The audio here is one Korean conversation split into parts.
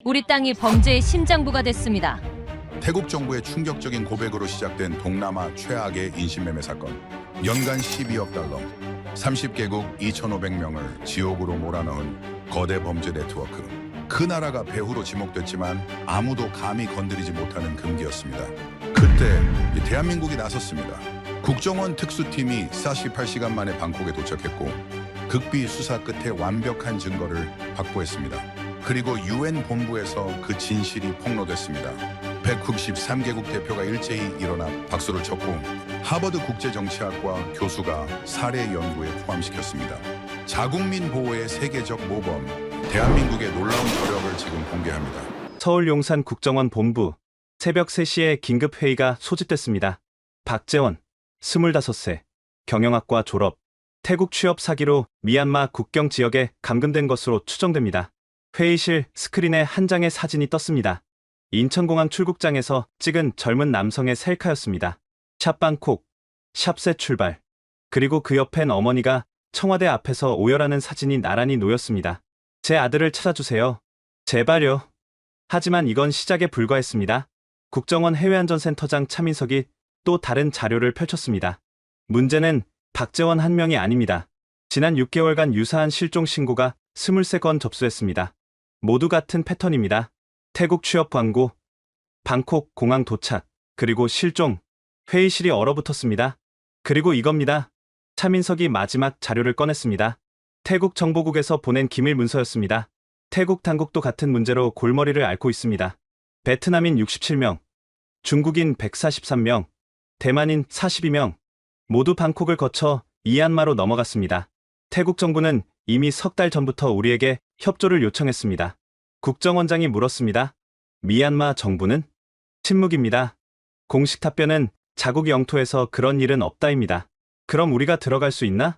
우리 땅이 범죄의 심장부가 됐습니다. 태국 정부의 충격적인 고백으로 시작된 동남아 최악의 인신매매 사건. 연간 12억 달러, 30개국 2,500명을 지옥으로 몰아넣은 거대 범죄 네트워크. 그 나라가 배후로 지목됐지만 아무도 감히 건드리지 못하는 금기였습니다. 그때 대한민국이 나섰습니다. 국정원 특수팀이 48시간 만에 방콕에 도착했고 극비 수사 끝에 완벽한 증거를 확보했습니다. 그리고 UN 본부에서 그 진실이 폭로됐습니다. 193개국 대표가 일제히 일어나 박수를 쳤고 하버드 국제정치학과 교수가 사례 연구에 포함시켰습니다. 자국민 보호의 세계적 모범, 대한민국의 놀라운 저력을 지금 공개합니다. 서울 용산 국정원 본부 새벽 3시에 긴급회의가 소집됐습니다. 박재원, 25세, 경영학과 졸업, 태국 취업 사기로 미얀마 국경 지역에 감금된 것으로 추정됩니다. 회의실 스크린에 한 장의 사진이 떴습니다. 인천공항 출국장에서 찍은 젊은 남성의 셀카였습니다. 샵 방콕, 샵새 출발. 그리고 그 옆엔 어머니가 청와대 앞에서 오열하는 사진이 나란히 놓였습니다. 제 아들을 찾아주세요. 제발요. 하지만 이건 시작에 불과했습니다. 국정원 해외안전센터장 차민석이 또 다른 자료를 펼쳤습니다. 문제는 박재원 한 명이 아닙니다. 지난 6개월간 유사한 실종 신고가 23건 접수했습니다. 모두 같은 패턴입니다. 태국 취업 광고, 방콕 공항 도착, 그리고 실종, 회의실이 얼어붙었습니다. 그리고 이겁니다. 차민석이 마지막 자료를 꺼냈습니다. 태국 정보국에서 보낸 기밀 문서였습니다. 태국 당국도 같은 문제로 골머리를 앓고 있습니다. 베트남인 67명, 중국인 143명, 대만인 42명, 모두 방콕을 거쳐 미얀마로 넘어갔습니다. 태국 정부는 이미 석 달 전부터 우리에게 협조를 요청했습니다. 국정원장이 물었습니다. 미얀마 정부는? 침묵입니다. 공식 답변은 자국 영토에서 그런 일은 없다입니다. 그럼 우리가 들어갈 수 있나?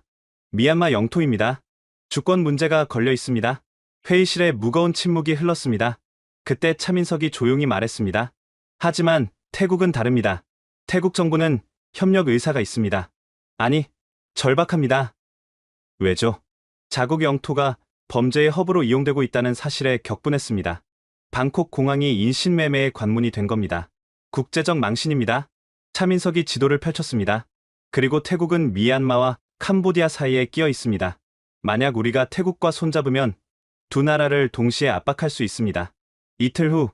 미얀마 영토입니다. 주권 문제가 걸려 있습니다. 회의실에 무거운 침묵이 흘렀습니다. 그때 차민석이 조용히 말했습니다. 하지만 태국은 다릅니다. 태국 정부는 협력 의사가 있습니다. 아니, 절박합니다. 왜죠? 자국 영토가 범죄의 허브로 이용되고 있다는 사실에 격분했습니다. 방콕 공항이 인신매매의 관문이 된 겁니다. 국제적 망신입니다. 차민석이 지도를 펼쳤습니다. 그리고 태국은 미얀마와 캄보디아 사이에 끼어 있습니다. 만약 우리가 태국과 손잡으면 두 나라를 동시에 압박할 수 있습니다. 이틀 후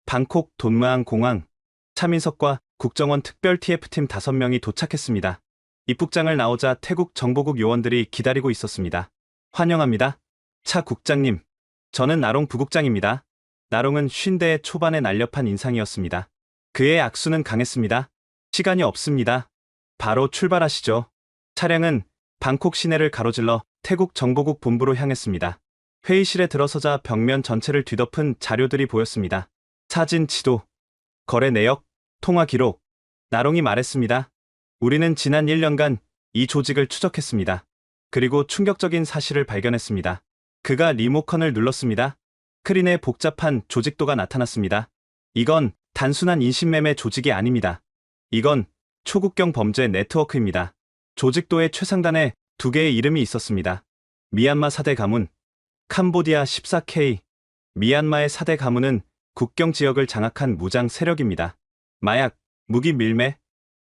방콕 돈무앙 공항, 차민석과 국정원 특별 TF팀 5명이 도착했습니다. 입국장을 나오자 태국 정보국 요원들이 기다리고 있었습니다. 환영합니다. 차 국장님. 저는 나롱 부국장입니다. 나롱은 50대 초반의 날렵한 인상이었습니다. 그의 악수는 강했습니다. 시간이 없습니다. 바로 출발하시죠. 차량은 방콕 시내를 가로질러 태국 정보국 본부로 향했습니다. 회의실에 들어서자 벽면 전체를 뒤덮은 자료들이 보였습니다. 사진, 지도, 거래 내역, 통화 기록. 나롱이 말했습니다. 우리는 지난 1년간 이 조직을 추적했습니다. 그리고 충격적인 사실을 발견했습니다. 그가 리모컨을 눌렀습니다. 스크린에 복잡한 조직도가 나타났습니다. 이건 단순한 인신매매 조직이 아닙니다. 이건 초국경 범죄 네트워크입니다. 조직도의 최상단에 2개의 이름이 있었습니다. 미얀마 4대 가문, 캄보디아 14K. 미얀마의 4대 가문은 국경 지역을 장악한 무장 세력입니다. 마약, 무기 밀매,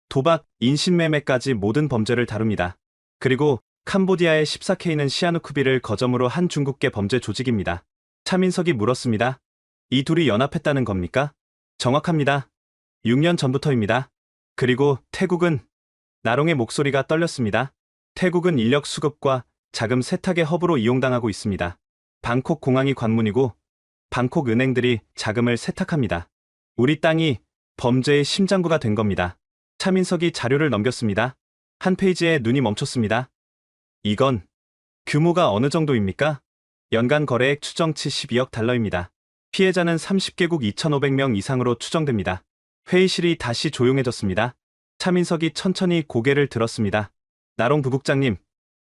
도박, 인신매매까지 모든 범죄를 다룹니다. 그리고 캄보디아의 14K는 시아누쿠비를 거점으로 한 중국계 범죄 조직입니다. 차민석이 물었습니다. 이 둘이 연합했다는 겁니까? 정확합니다. 6년 전부터입니다. 그리고 태국은? 나롱의 목소리가 떨렸습니다. 태국은 인력 수급과 자금 세탁의 허브로 이용당하고 있습니다. 방콕 공항이 관문이고 방콕 은행들이 자금을 세탁합니다. 우리 땅이 범죄의 심장부가 된 겁니다. 차민석이 자료를 넘겼습니다. 한 페이지에 눈이 멈췄습니다. 이건 규모가 어느 정도입니까? 연간 거래액 추정치 12억 달러입니다. 피해자는 30개국 2,500명 이상으로 추정됩니다. 회의실이 다시 조용해졌습니다. 차민석이 천천히 고개를 들었습니다. 나롱 부국장님,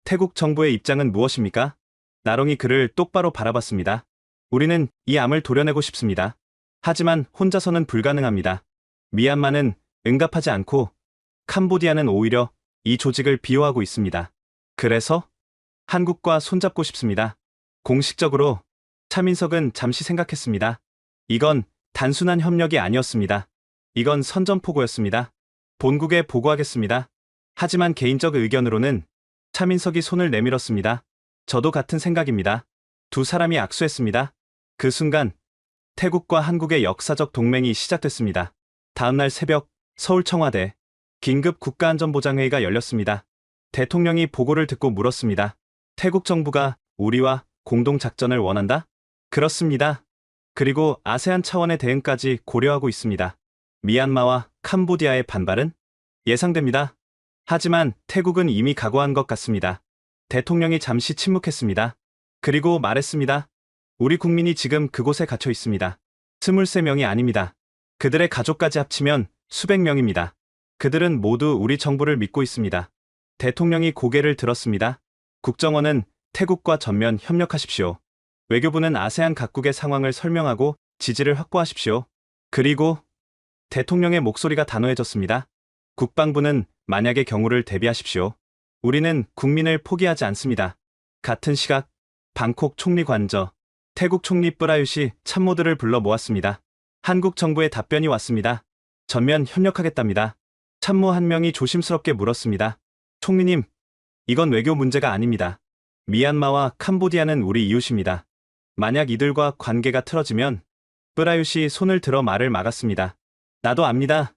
태국 정부의 입장은 무엇입니까? 나롱이 그를 똑바로 바라봤습니다. 우리는 이 암을 도려내고 싶습니다. 하지만 혼자서는 불가능합니다. 미얀마는 응답하지 않고 캄보디아는 오히려 이 조직을 비호하고 있습니다. 그래서 한국과 손잡고 싶습니다. 공식적으로. 차민석은 잠시 생각했습니다. 이건 단순한 협력이 아니었습니다. 이건 선전포고였습니다. 본국에 보고하겠습니다. 하지만 개인적 의견으로는 차민석이 손을 내밀었습니다. 저도 같은 생각입니다. 두 사람이 악수했습니다. 그 순간 태국과 한국의 역사적 동맹이 시작됐습니다. 다음날 새벽 서울 청와대 긴급 국가안전보장회의가 열렸습니다. 대통령이 보고를 듣고 물었습니다. 태국 정부가 우리와 공동작전을 원한다? 그렇습니다. 그리고 아세안 차원의 대응까지 고려하고 있습니다. 미얀마와 캄보디아의 반발은 예상됩니다. 하지만 태국은 이미 각오한 것 같습니다. 대통령이 잠시 침묵했습니다. 그리고 말했습니다. 우리 국민이 지금 그곳에 갇혀 있습니다. 23명이 아닙니다. 그들의 가족까지 합치면 수백 명입니다. 그들은 모두 우리 정부를 믿고 있습니다. 대통령이 고개를 들었습니다. 국정원은 태국과 전면 협력하십시오. 외교부는 아세안 각국의 상황을 설명하고 지지를 확보하십시오. 그리고 대통령의 목소리가 단호해졌습니다. 국방부는 만약의 경우를 대비하십시오. 우리는 국민을 포기하지 않습니다. 같은 시각 방콕 총리 관저 태국 총리 뿌라윳이 참모들을 불러 모았습니다. 한국 정부의 답변이 왔습니다. 전면 협력하겠답니다. 참모 한 명이 조심스럽게 물었습니다. 총리님, 이건 외교 문제가 아닙니다. 미얀마와 캄보디아는 우리 이웃입니다. 만약 이들과 관계가 틀어지면 뿌라윳이 손을 들어 말을 막았습니다. 나도 압니다.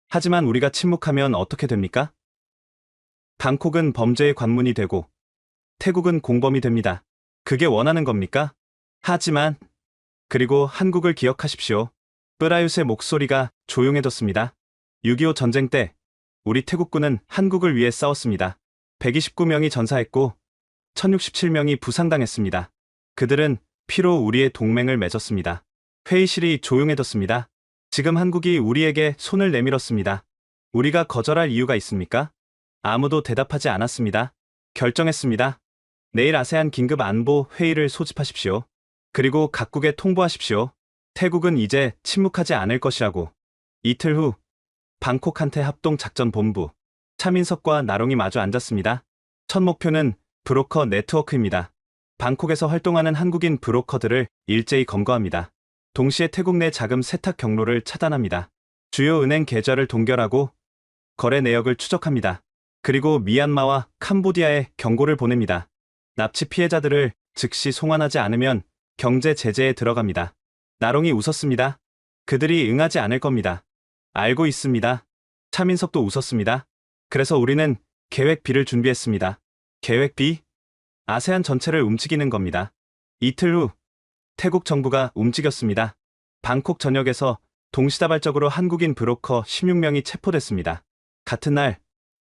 하지만 우리가 침묵하면 어떻게 됩니까? 방콕은 범죄의 관문이 되고 태국은 공범이 됩니다. 그게 원하는 겁니까? 하지만 그리고 한국을 기억하십시오. 뿌라윳의 목소리가 조용해졌습니다. 6.25 전쟁 때 우리 태국군은 한국을 위해 싸웠습니다. 129명이 전사했고 1067명이 부상당했습니다. 그들은 피로 우리의 동맹을 맺었습니다. 회의실이 조용해졌습니다. 지금 한국이 우리에게 손을 내밀었습니다. 우리가 거절할 이유가 있습니까? 아무도 대답하지 않았습니다. 결정했습니다. 내일 아세안 긴급 안보 회의를 소집하십시오. 그리고 각국에 통보하십시오. 태국은 이제 침묵하지 않을 것이라고. 이틀 후 방콕 한태 합동작전본부 차민석과 나롱이 마주 앉았습니다. 첫 목표는 브로커 네트워크입니다. 방콕에서 활동하는 한국인 브로커들을 일제히 검거합니다. 동시에 태국 내 자금 세탁 경로를 차단합니다. 주요 은행 계좌를 동결하고 거래 내역을 추적합니다. 그리고 미얀마와 캄보디아에 경고를 보냅니다. 납치 피해자들을 즉시 송환하지 않으면 경제 제재에 들어갑니다. 나롱이 웃었습니다. 그들이 응하지 않을 겁니다. 알고 있습니다. 차민석도 웃었습니다. 그래서 우리는 계획 B를 준비했습니다. 계획 B? 아세안 전체를 움직이는 겁니다. 이틀 후 태국 정부가 움직였습니다. 방콕 전역에서 동시다발적으로 한국인 브로커 16명이 체포됐습니다. 같은 날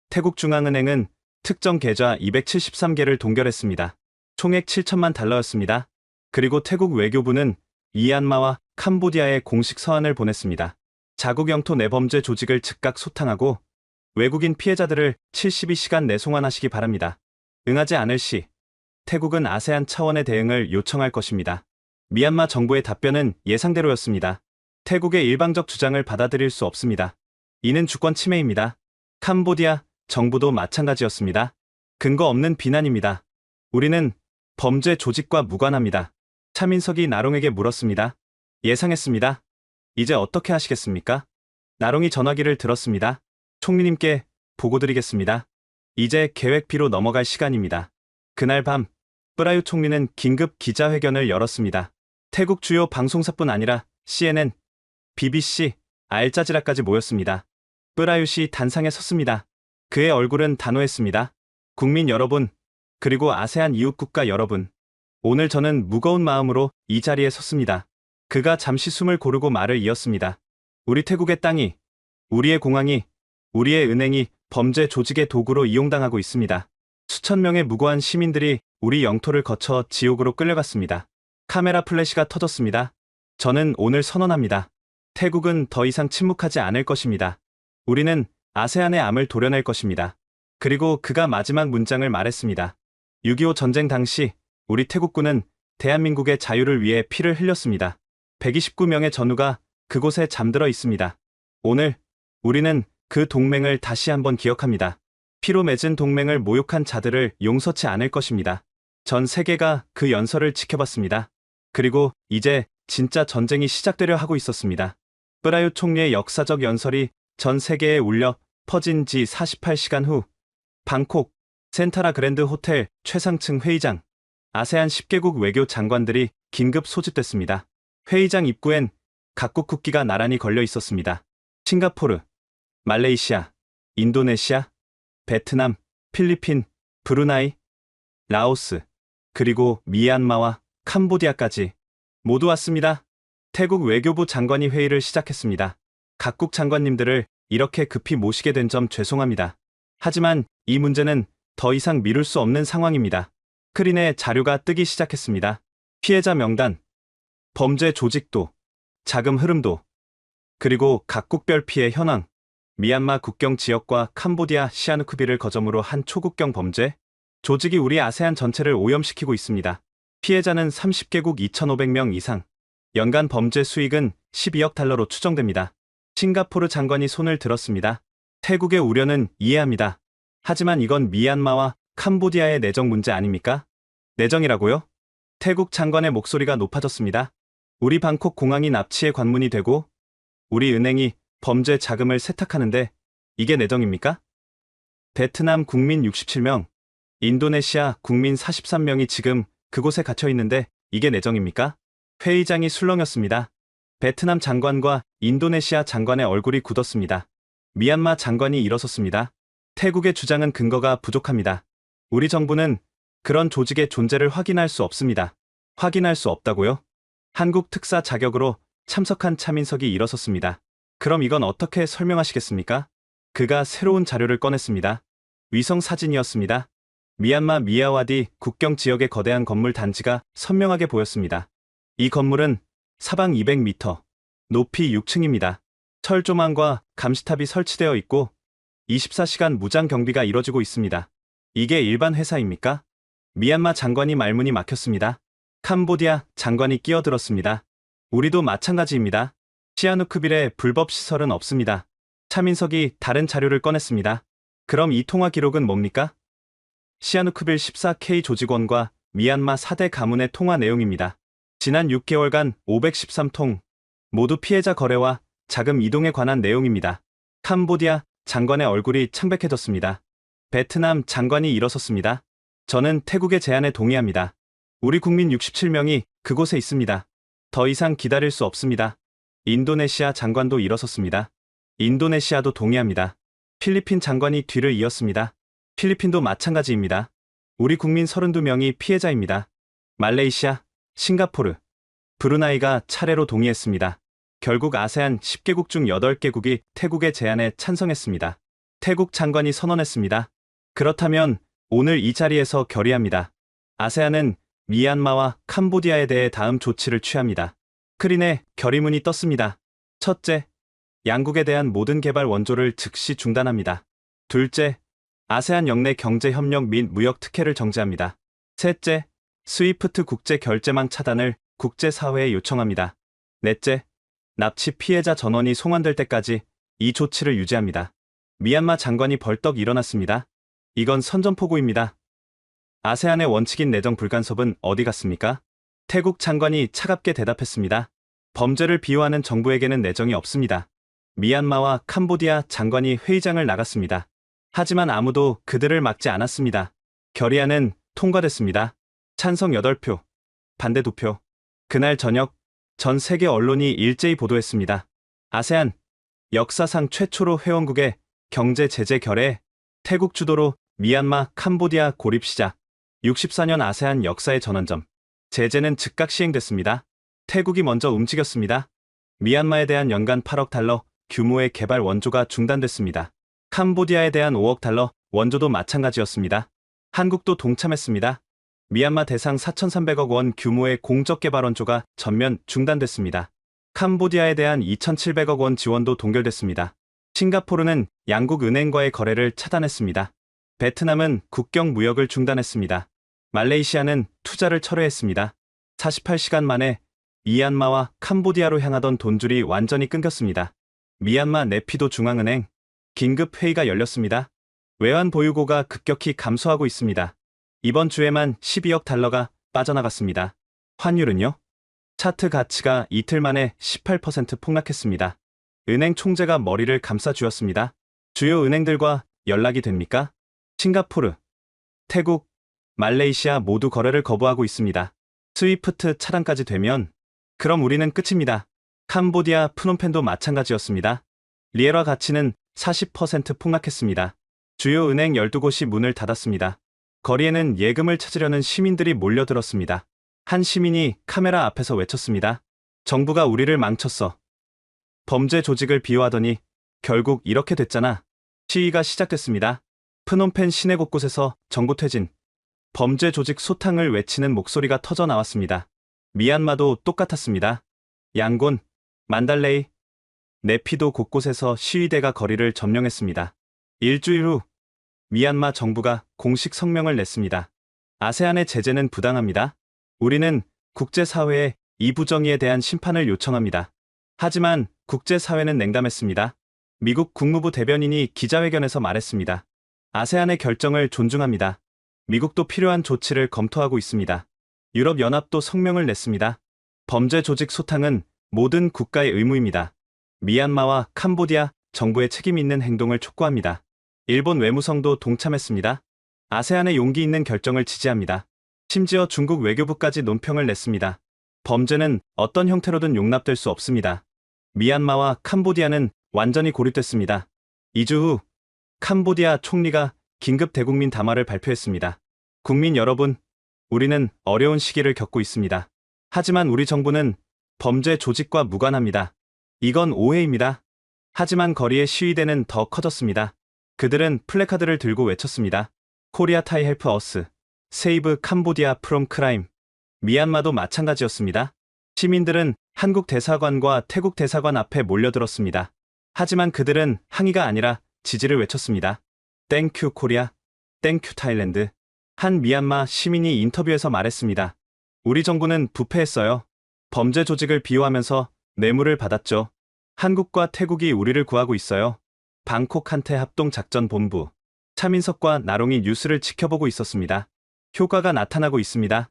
태국 중앙은행은 특정 계좌 273개를 동결했습니다. 총액 7천만 달러였습니다. 그리고 태국 외교부는 미얀마와 캄보디아에 공식 서한을 보냈습니다. 자국 영토 내 범죄 조직을 즉각 소탕하고 외국인 피해자들을 72시간 내 송환하시기 바랍니다. 응하지 않을 시 태국은 아세안 차원의 대응을 요청할 것입니다. 미얀마 정부의 답변은 예상대로였습니다. 태국의 일방적 주장을 받아들일 수 없습니다. 이는 주권 침해입니다. 캄보디아 정부도 마찬가지였습니다. 근거 없는 비난입니다. 우리는 범죄 조직과 무관합니다. 차민석이 나롱에게 물었습니다. 예상했습니다. 이제 어떻게 하시겠습니까? 나롱이 전화기를 들었습니다. 총리님께 보고드리겠습니다. 이제 계획 B로 넘어갈 시간입니다. 그날 밤 뿌라윳 총리는 긴급 기자회견을 열었습니다. 태국 주요 방송사뿐 아니라 CNN, BBC, 알자지라까지 모였습니다. 뿌라윳이 단상에 섰습니다. 그의 얼굴은 단호했습니다. 국민 여러분, 그리고 아세안 이웃국가 여러분, 오늘 저는 무거운 마음으로 이 자리에 섰습니다. 그가 잠시 숨을 고르고 말을 이었습니다. 우리 태국의 땅이, 우리의 공항이, 우리의 은행이 범죄 조직의 도구로 이용당하고 있습니다. 수천 명의 무고한 시민들이 우리 영토를 거쳐 지옥으로 끌려갔습니다. 카메라 플래시가 터졌습니다. 저는 오늘 선언합니다. 태국은 더 이상 침묵하지 않을 것입니다. 우리는 아세안의 암을 도려낼 것입니다. 그리고 그가 마지막 문장을 말했습니다. 6.25 전쟁 당시 우리 태국군은 대한민국의 자유를 위해 피를 흘렸습니다. 129명의 전우가 그곳에 잠들어 있습니다. 오늘 우리는 그 동맹을 다시 한번 기억합니다. 피로 맺은 동맹을 모욕한 자들을 용서치 않을 것입니다. 전 세계가 그 연설을 지켜봤습니다. 그리고 이제 진짜 전쟁이 시작되려 하고 있었습니다. 프라유 총리의 역사적 연설이 전 세계에 울려 퍼진 지 48시간 후 방콕 센타라 그랜드 호텔 최상층 회의장 아세안 10개국 외교 장관들이 긴급 소집됐습니다. 회의장 입구엔 각국 국기가 나란히 걸려 있었습니다. 싱가포르, 말레이시아, 인도네시아, 베트남, 필리핀, 브루나이, 라오스, 그리고 미얀마와 캄보디아까지 모두 왔습니다. 태국 외교부 장관이 회의를 시작했습니다. 각국 장관님들을 이렇게 급히 모시게 된 점 죄송합니다. 하지만 이 문제는 더 이상 미룰 수 없는 상황입니다. 스크린에 자료가 뜨기 시작했습니다. 피해자 명단, 범죄 조직도, 자금 흐름도, 그리고 각국별 피해 현황, 미얀마 국경 지역과 캄보디아 시아누쿠비를 거점으로 한 초국경 범죄, 조직이 우리 아세안 전체를 오염시키고 있습니다. 피해자는 30개국 2,500명 이상, 연간 범죄 수익은 12억 달러로 추정됩니다. 싱가포르 장관이 손을 들었습니다. 태국의 우려는 이해합니다. 하지만 이건 미얀마와 캄보디아의 내정 문제 아닙니까? 내정이라고요? 태국 장관의 목소리가 높아졌습니다. 우리 방콕 공항이 납치의 관문이 되고 우리 은행이 범죄 자금을 세탁하는데 이게 내정입니까? 베트남 국민 67명, 인도네시아 국민 43명이 지금 그곳에 갇혀 있는데 이게 내정입니까? 회의장이 술렁였습니다. 베트남 장관과 인도네시아 장관의 얼굴이 굳었습니다. 미얀마 장관이 일어섰습니다. 태국의 주장은 근거가 부족합니다. 우리 정부는 그런 조직의 존재를 확인할 수 없습니다. 확인할 수 없다고요? 한국 특사 자격으로 참석한 차민석이 일어섰습니다. 그럼 이건 어떻게 설명하시겠습니까? 그가 새로운 자료를 꺼냈습니다. 위성 사진이었습니다. 미얀마 미야와디 국경 지역의 거대한 건물 단지가 선명하게 보였습니다. 이 건물은 사방 200m, 높이 6층입니다. 철조망과 감시탑이 설치되어 있고 24시간 무장 경비가 이뤄지고 있습니다. 이게 일반 회사입니까? 미얀마 장관이 말문이 막혔습니다. 캄보디아 장관이 끼어들었습니다. 우리도 마찬가지입니다. 시아누크빌에 불법 시설은 없습니다. 차민석이 다른 자료를 꺼냈습니다. 그럼 이 통화 기록은 뭡니까? 시아누크빌 14K 조직원과 미얀마 4대 가문의 통화 내용입니다. 지난 6개월간 513통, 모두 피해자 거래와 자금 이동에 관한 내용입니다. 캄보디아 장관의 얼굴이 창백해졌습니다. 베트남 장관이 일어섰습니다. 저는 태국의 제안에 동의합니다. 우리 국민 67명이 그곳에 있습니다. 더 이상 기다릴 수 없습니다. 인도네시아 장관도 일어섰습니다. 인도네시아도 동의합니다. 필리핀 장관이 뒤를 이었습니다. 필리핀도 마찬가지입니다. 우리 국민 32명이 피해자입니다. 말레이시아, 싱가포르, 브루나이가 차례로 동의했습니다. 결국 아세안 10개국 중 8개국이 태국의 제안에 찬성했습니다. 태국 장관이 선언했습니다. 그렇다면 오늘 이 자리에서 결의합니다. 아세안은 미얀마와 캄보디아에 대해 다음 조치를 취합니다. 스크린에 결의문이 떴습니다. 첫째, 양국에 대한 모든 개발 원조를 즉시 중단합니다. 둘째, 아세안 영내 경제협력 및 무역 특혜를 정지합니다. 셋째, 스위프트 국제 결제망 차단을 국제사회에 요청합니다. 넷째, 납치 피해자 전원이 송환될 때까지 이 조치를 유지합니다. 미얀마 장관이 벌떡 일어났습니다. 이건 선전포고입니다. 아세안의 원칙인 내정 불간섭은 어디 갔습니까? 태국 장관이 차갑게 대답했습니다. 범죄를 비호하는 정부에게는 내정이 없습니다. 미얀마와 캄보디아 장관이 회의장을 나갔습니다. 하지만 아무도 그들을 막지 않았습니다. 결의안은 통과됐습니다. 찬성 8표, 반대 2표. 그날 저녁 전 세계 언론이 일제히 보도했습니다. 아세안, 역사상 최초로 회원국의 경제 제재 결의, 태국 주도로 미얀마, 캄보디아 고립 시작, 64년 아세안 역사의 전환점. 제재는 즉각 시행됐습니다. 태국이 먼저 움직였습니다. 미얀마에 대한 연간 8억 달러 규모의 개발 원조가 중단됐습니다. 캄보디아에 대한 5억 달러 원조도 마찬가지였습니다. 한국도 동참했습니다. 미얀마 대상 4,300억 원 규모의 공적 개발 원조가 전면 중단됐습니다. 캄보디아에 대한 2,700억 원 지원도 동결됐습니다. 싱가포르는 양국 은행과의 거래를 차단했습니다. 베트남은 국경 무역을 중단했습니다. 말레이시아는 투자를 철회했습니다. 48시간 만에 미얀마와 캄보디아로 향하던 돈줄이 완전히 끊겼습니다. 미얀마 네피도 중앙은행 긴급 회의가 열렸습니다. 외환 보유고가 급격히 감소하고 있습니다. 이번 주에만 12억 달러가 빠져나갔습니다. 환율은요? 차트 가치가 이틀 만에 18% 폭락했습니다. 은행 총재가 머리를 감싸 쥐었습니다. 주요 은행들과 연락이 됩니까? 싱가포르, 태국, 말레이시아 모두 거래를 거부하고 있습니다. 스위프트 차단까지 되면 그럼 우리는 끝입니다. 캄보디아 프놈펜도 마찬가지였습니다. 리에라 가치는 40% 폭락했습니다. 주요 은행 12곳이 문을 닫았습니다. 거리에는 예금을 찾으려는 시민들이 몰려들었습니다. 한 시민이 카메라 앞에서 외쳤습니다. 정부가 우리를 망쳤어. 범죄 조직을 비호하더니 결국 이렇게 됐잖아. 시위가 시작됐습니다. 프놈펜 시내 곳곳에서 정부 퇴진, 범죄 조직 소탕을 외치는 목소리가 터져 나왔습니다. 미얀마도 똑같았습니다. 양곤, 만달레이, 네피도 곳곳에서 시위대가 거리를 점령했습니다. 일주일 후 미얀마 정부가 공식 성명을 냈습니다. 아세안의 제재는 부당합니다. 우리는 국제사회에 이 부정의에 대한 심판을 요청합니다. 하지만 국제사회는 냉담했습니다. 미국 국무부 대변인이 기자회견에서 말했습니다. 아세안의 결정을 존중합니다. 미국도 필요한 조치를 검토하고 있습니다. 유럽연합도 성명을 냈습니다. 범죄 조직 소탕은 모든 국가의 의무입니다. 미얀마와 캄보디아 정부의 책임 있는 행동을 촉구합니다. 일본 외무성도 동참했습니다. 아세안의 용기 있는 결정을 지지합니다. 심지어 중국 외교부까지 논평을 냈습니다. 범죄는 어떤 형태로든 용납될 수 없습니다. 미얀마와 캄보디아는 완전히 고립됐습니다. 2주 후 캄보디아 총리가 긴급 대국민 담화를 발표했습니다. 국민 여러분, 우리는 어려운 시기를 겪고 있습니다. 하지만 우리 정부는 범죄 조직과 무관합니다. 이건 오해입니다. 하지만 거리의 시위대는 더 커졌습니다. 그들은 플래카드를 들고 외쳤습니다. 코리아 타이 헬프 어스, 세이브 캄보디아 프롬 크라임. 미얀마도 마찬가지였습니다. 시민들은 한국 대사관과 태국 대사관 앞에 몰려들었습니다. 하지만 그들은 항의가 아니라 지지를 외쳤습니다. 땡큐 코리아, 땡큐 타일랜드. 한 미얀마 시민이 인터뷰에서 말했습니다. 우리 정부는 부패했어요. 범죄 조직을 비호하면서 뇌물을 받았죠. 한국과 태국이 우리를 구하고 있어요. 방콕 한태 합동작전본부. 차민석과 나롱이 뉴스를 지켜보고 있었습니다. 효과가 나타나고 있습니다.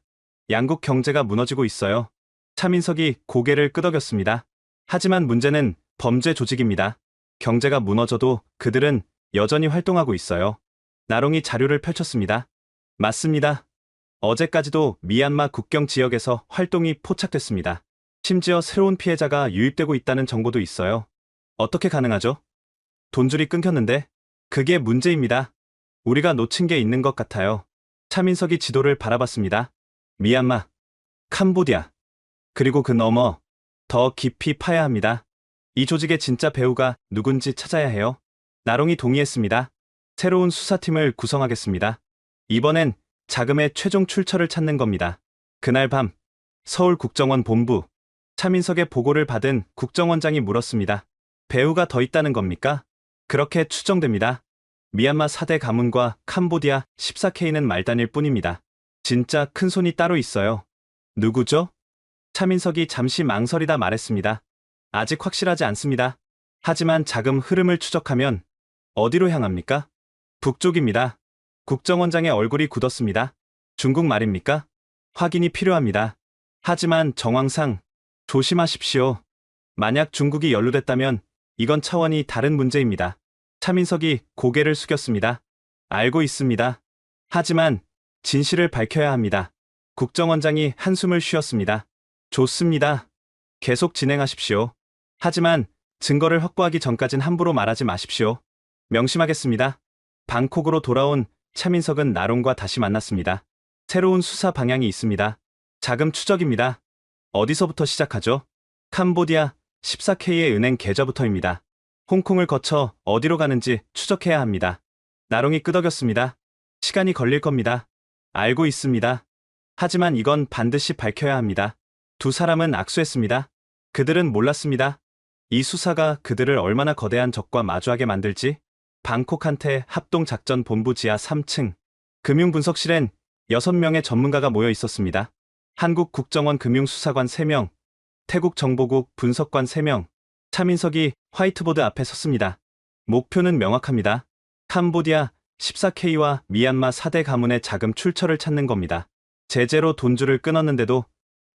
양국 경제가 무너지고 있어요. 차민석이 고개를 끄덕였습니다. 하지만 문제는 범죄 조직입니다. 경제가 무너져도 그들은 여전히 활동하고 있어요. 나롱이 자료를 펼쳤습니다. 맞습니다. 어제까지도 미얀마 국경 지역에서 활동이 포착됐습니다. 심지어 새로운 피해자가 유입되고 있다는 정보도 있어요. 어떻게 가능하죠? 돈줄이 끊겼는데? 그게 문제입니다. 우리가 놓친 게 있는 것 같아요. 차민석이 지도를 바라봤습니다. 미얀마, 캄보디아, 그리고 그 너머 더 깊이 파야 합니다. 이 조직의 진짜 배후가 누군지 찾아야 해요. 나롱이 동의했습니다. 새로운 수사팀을 구성하겠습니다. 이번엔 자금의 최종 출처를 찾는 겁니다. 그날 밤 서울 국정원 본부. 차민석의 보고를 받은 국정원장이 물었습니다. 배후가 더 있다는 겁니까? 그렇게 추정됩니다. 미얀마 4대 가문과 캄보디아 14K는 말단일 뿐입니다. 진짜 큰 손이 따로 있어요. 누구죠? 차민석이 잠시 망설이다 말했습니다. 아직 확실하지 않습니다. 하지만 자금 흐름을 추적하면 어디로 향합니까? 북쪽입니다. 국정원장의 얼굴이 굳었습니다. 중국 말입니까? 확인이 필요합니다. 하지만 정황상 조심하십시오. 만약 중국이 연루됐다면 이건 차원이 다른 문제입니다. 차민석이 고개를 숙였습니다. 알고 있습니다. 하지만 진실을 밝혀야 합니다. 국정원장이 한숨을 쉬었습니다. 좋습니다. 계속 진행하십시오. 하지만 증거를 확보하기 전까진 함부로 말하지 마십시오. 명심하겠습니다. 방콕으로 돌아온 차민석은 나롱과 다시 만났습니다. 새로운 수사 방향이 있습니다. 자금 추적입니다. 어디서부터 시작하죠? 캄보디아 14K의 은행 계좌부터입니다. 홍콩을 거쳐 어디로 가는지 추적해야 합니다. 나롱이 끄덕였습니다. 시간이 걸릴 겁니다. 알고 있습니다. 하지만 이건 반드시 밝혀야 합니다. 두 사람은 악수했습니다. 그들은 몰랐습니다. 이 수사가 그들을 얼마나 거대한 적과 마주하게 만들지. 방콕 한태 합동작전본부 지하 3층. 금융분석실엔 6명의 전문가가 모여 있었습니다. 한국 국정원 금융수사관 3명, 태국 정보국 분석관 3명, 차민석이 화이트보드 앞에 섰습니다. 목표는 명확합니다. 캄보디아 14K와 미얀마 4대 가문의 자금 출처를 찾는 겁니다. 제재로 돈줄을 끊었는데도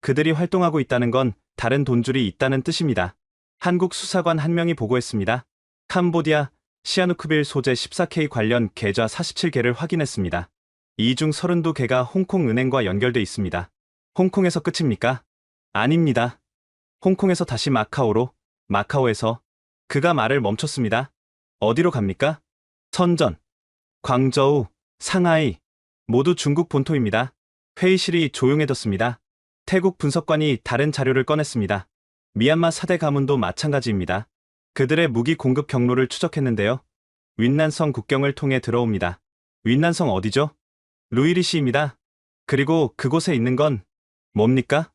그들이 활동하고 있다는 건 다른 돈줄이 있다는 뜻입니다. 한국 수사관 한 명이 보고했습니다. 캄보디아 시아누크빌 소재 14K 관련 계좌 47개를 확인했습니다. 이 중 32개가 홍콩 은행과 연결돼 있습니다. 홍콩에서 끝입니까? 아닙니다. 홍콩에서 다시 마카오로, 마카오에서 그가 말을 멈췄습니다. 어디로 갑니까? 선전, 광저우, 상하이 모두 중국 본토입니다. 회의실이 조용해졌습니다. 태국 분석관이 다른 자료를 꺼냈습니다. 미얀마 4대 가문도 마찬가지입니다. 그들의 무기 공급 경로를 추적했는데요. 윈난성 국경을 통해 들어옵니다. 윈난성 어디죠? 루이리시입니다. 그리고 그곳에 있는 건 뭡니까?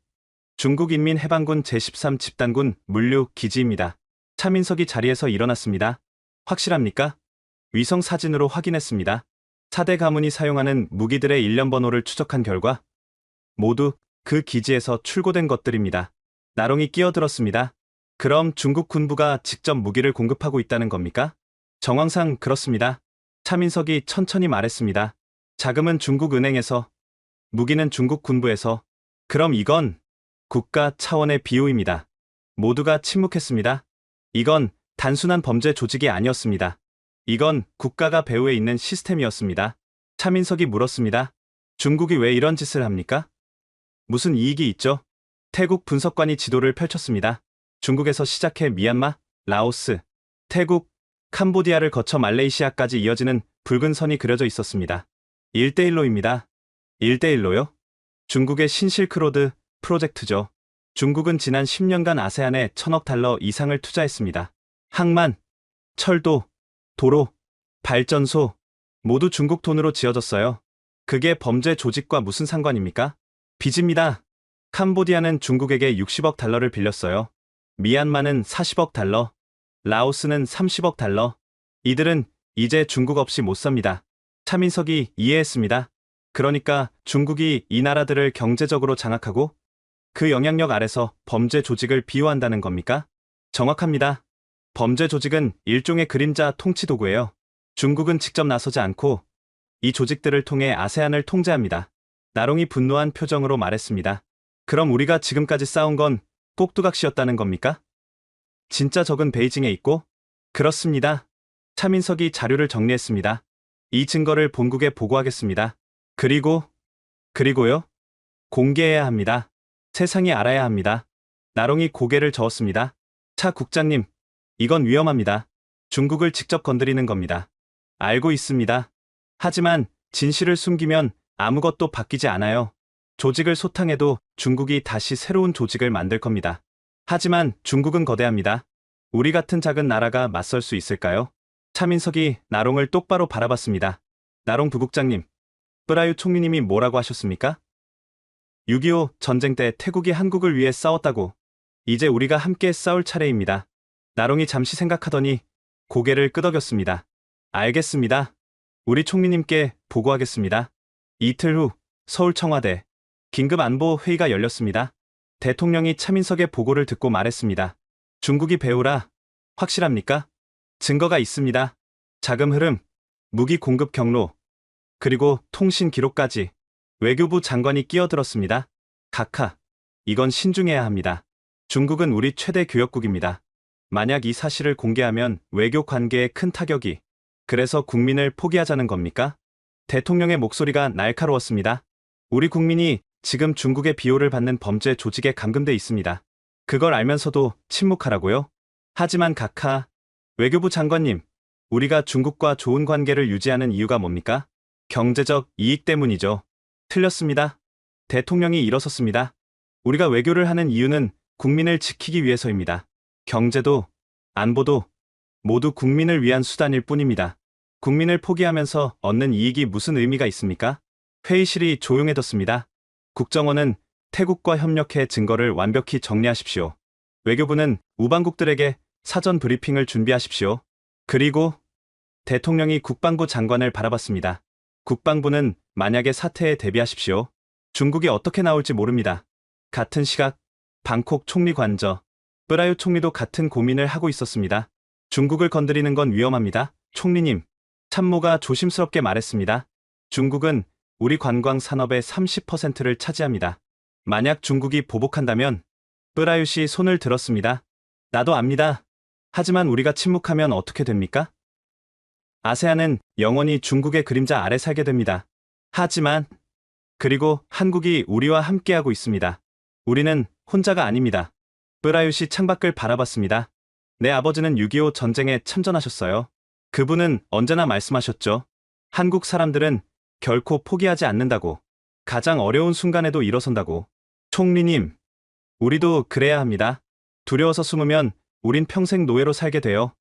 중국인민해방군 제13 집단군 물류 기지입니다. 차민석이 자리에서 일어났습니다. 확실합니까? 위성 사진으로 확인했습니다. 4대 가문이 사용하는 무기들의 일련 번호를 추적한 결과 모두 그 기지에서 출고된 것들입니다. 나롱이 끼어들었습니다. 그럼 중국 군부가 직접 무기를 공급하고 있다는 겁니까? 정황상 그렇습니다. 차민석이 천천히 말했습니다. 자금은 중국 은행에서, 무기는 중국 군부에서. 그럼 이건 국가 차원의 비호입니다. 모두가 침묵했습니다. 이건 단순한 범죄 조직이 아니었습니다. 이건 국가가 배후에 있는 시스템이었습니다. 차민석이 물었습니다. 중국이 왜 이런 짓을 합니까? 무슨 이익이 있죠? 태국 분석관이 지도를 펼쳤습니다. 중국에서 시작해 미얀마, 라오스, 태국, 캄보디아를 거쳐 말레이시아까지 이어지는 붉은 선이 그려져 있었습니다. 1대1로입니다. 1대1로요? 중국의 신실크로드 프로젝트죠. 중국은 지난 10년간 아세안에 1,000억 달러 이상을 투자했습니다. 항만, 철도, 도로, 발전소 모두 중국 돈으로 지어졌어요. 그게 범죄 조직과 무슨 상관입니까? 빚입니다. 캄보디아는 중국에게 60억 달러를 빌렸어요. 미얀마는 40억 달러, 라오스는 30억 달러. 이들은 이제 중국 없이 못 삽니다. 차민석이 이해했습니다. 그러니까 중국이 이 나라들을 경제적으로 장악하고 그 영향력 아래서 범죄 조직을 비호한다는 겁니까? 정확합니다. 범죄 조직은 일종의 그림자 통치 도구예요. 중국은 직접 나서지 않고 이 조직들을 통해 아세안을 통제합니다. 나롱이 분노한 표정으로 말했습니다. 그럼 우리가 지금까지 싸운 건 꼭두각시였다는 겁니까? 진짜 적은 베이징에 있고? 그렇습니다. 차민석이 자료를 정리했습니다. 이 증거를 본국에 보고하겠습니다. 그리고요? 공개해야 합니다. 세상이 알아야 합니다. 나롱이 고개를 저었습니다. 차 국장님, 이건 위험합니다. 중국을 직접 건드리는 겁니다. 알고 있습니다. 하지만 진실을 숨기면 아무것도 바뀌지 않아요. 조직을 소탕해도 중국이 다시 새로운 조직을 만들 겁니다. 하지만 중국은 거대합니다. 우리 같은 작은 나라가 맞설 수 있을까요? 차민석이 나롱을 똑바로 바라봤습니다. 나롱 부국장님, 프라유 총리님이 뭐라고 하셨습니까? 6.25 전쟁 때 태국이 한국을 위해 싸웠다고. 이제 우리가 함께 싸울 차례입니다. 나롱이 잠시 생각하더니 고개를 끄덕였습니다. 알겠습니다. 우리 총리님께 보고하겠습니다. 이틀 후 서울 청와대 긴급 안보 회의가 열렸습니다. 대통령이 차민석의 보고를 듣고 말했습니다. 중국이 배후라. 확실합니까? 증거가 있습니다. 자금 흐름, 무기 공급 경로, 그리고 통신 기록까지. 외교부 장관이 끼어들었습니다. 각하, 이건 신중해야 합니다. 중국은 우리 최대 교역국입니다. 만약 이 사실을 공개하면 외교 관계에 큰 타격이. 그래서 국민을 포기하자는 겁니까? 대통령의 목소리가 날카로웠습니다. 우리 국민이 지금 중국의 비호를 받는 범죄 조직에 감금돼 있습니다. 그걸 알면서도 침묵하라고요? 하지만 각하, 외교부 장관님, 우리가 중국과 좋은 관계를 유지하는 이유가 뭡니까? 경제적 이익 때문이죠. 틀렸습니다. 대통령이 일어섰습니다. 우리가 외교를 하는 이유는 국민을 지키기 위해서입니다. 경제도, 안보도 모두 국민을 위한 수단일 뿐입니다. 국민을 포기하면서 얻는 이익이 무슨 의미가 있습니까? 회의실이 조용해졌습니다. 국정원은 태국과 협력해 증거를 완벽히 정리하십시오. 외교부는 우방국들에게 사전 브리핑을 준비하십시오. 그리고 대통령이 국방부 장관을 바라봤습니다. 국방부는 만약의 사태에 대비하십시오. 중국이 어떻게 나올지 모릅니다. 같은 시각 방콕 총리 관저 프라유 총리도 같은 고민을 하고 있었습니다. 중국을 건드리는 건 위험합니다. 총리님, 참모가 조심스럽게 말했습니다. 중국은 우리 관광 산업의 30%를 차지합니다. 만약 중국이 보복한다면 프라윕이 손을 들었습니다. 나도 압니다. 하지만 우리가 침묵하면 어떻게 됩니까? 아세안은 영원히 중국의 그림자 아래 살게 됩니다. 하지만 그리고 한국이 우리와 함께하고 있습니다. 우리는 혼자가 아닙니다. 프라윕이 창밖을 바라봤습니다. 내 아버지는 6.25 전쟁에 참전하셨어요. 그분은 언제나 말씀하셨죠. 한국 사람들은 결코 포기하지 않는다고. 가장 어려운 순간에도 일어선다고. 총리님, 우리도 그래야 합니다. 두려워서 숨으면 우린 평생 노예로 살게 돼요.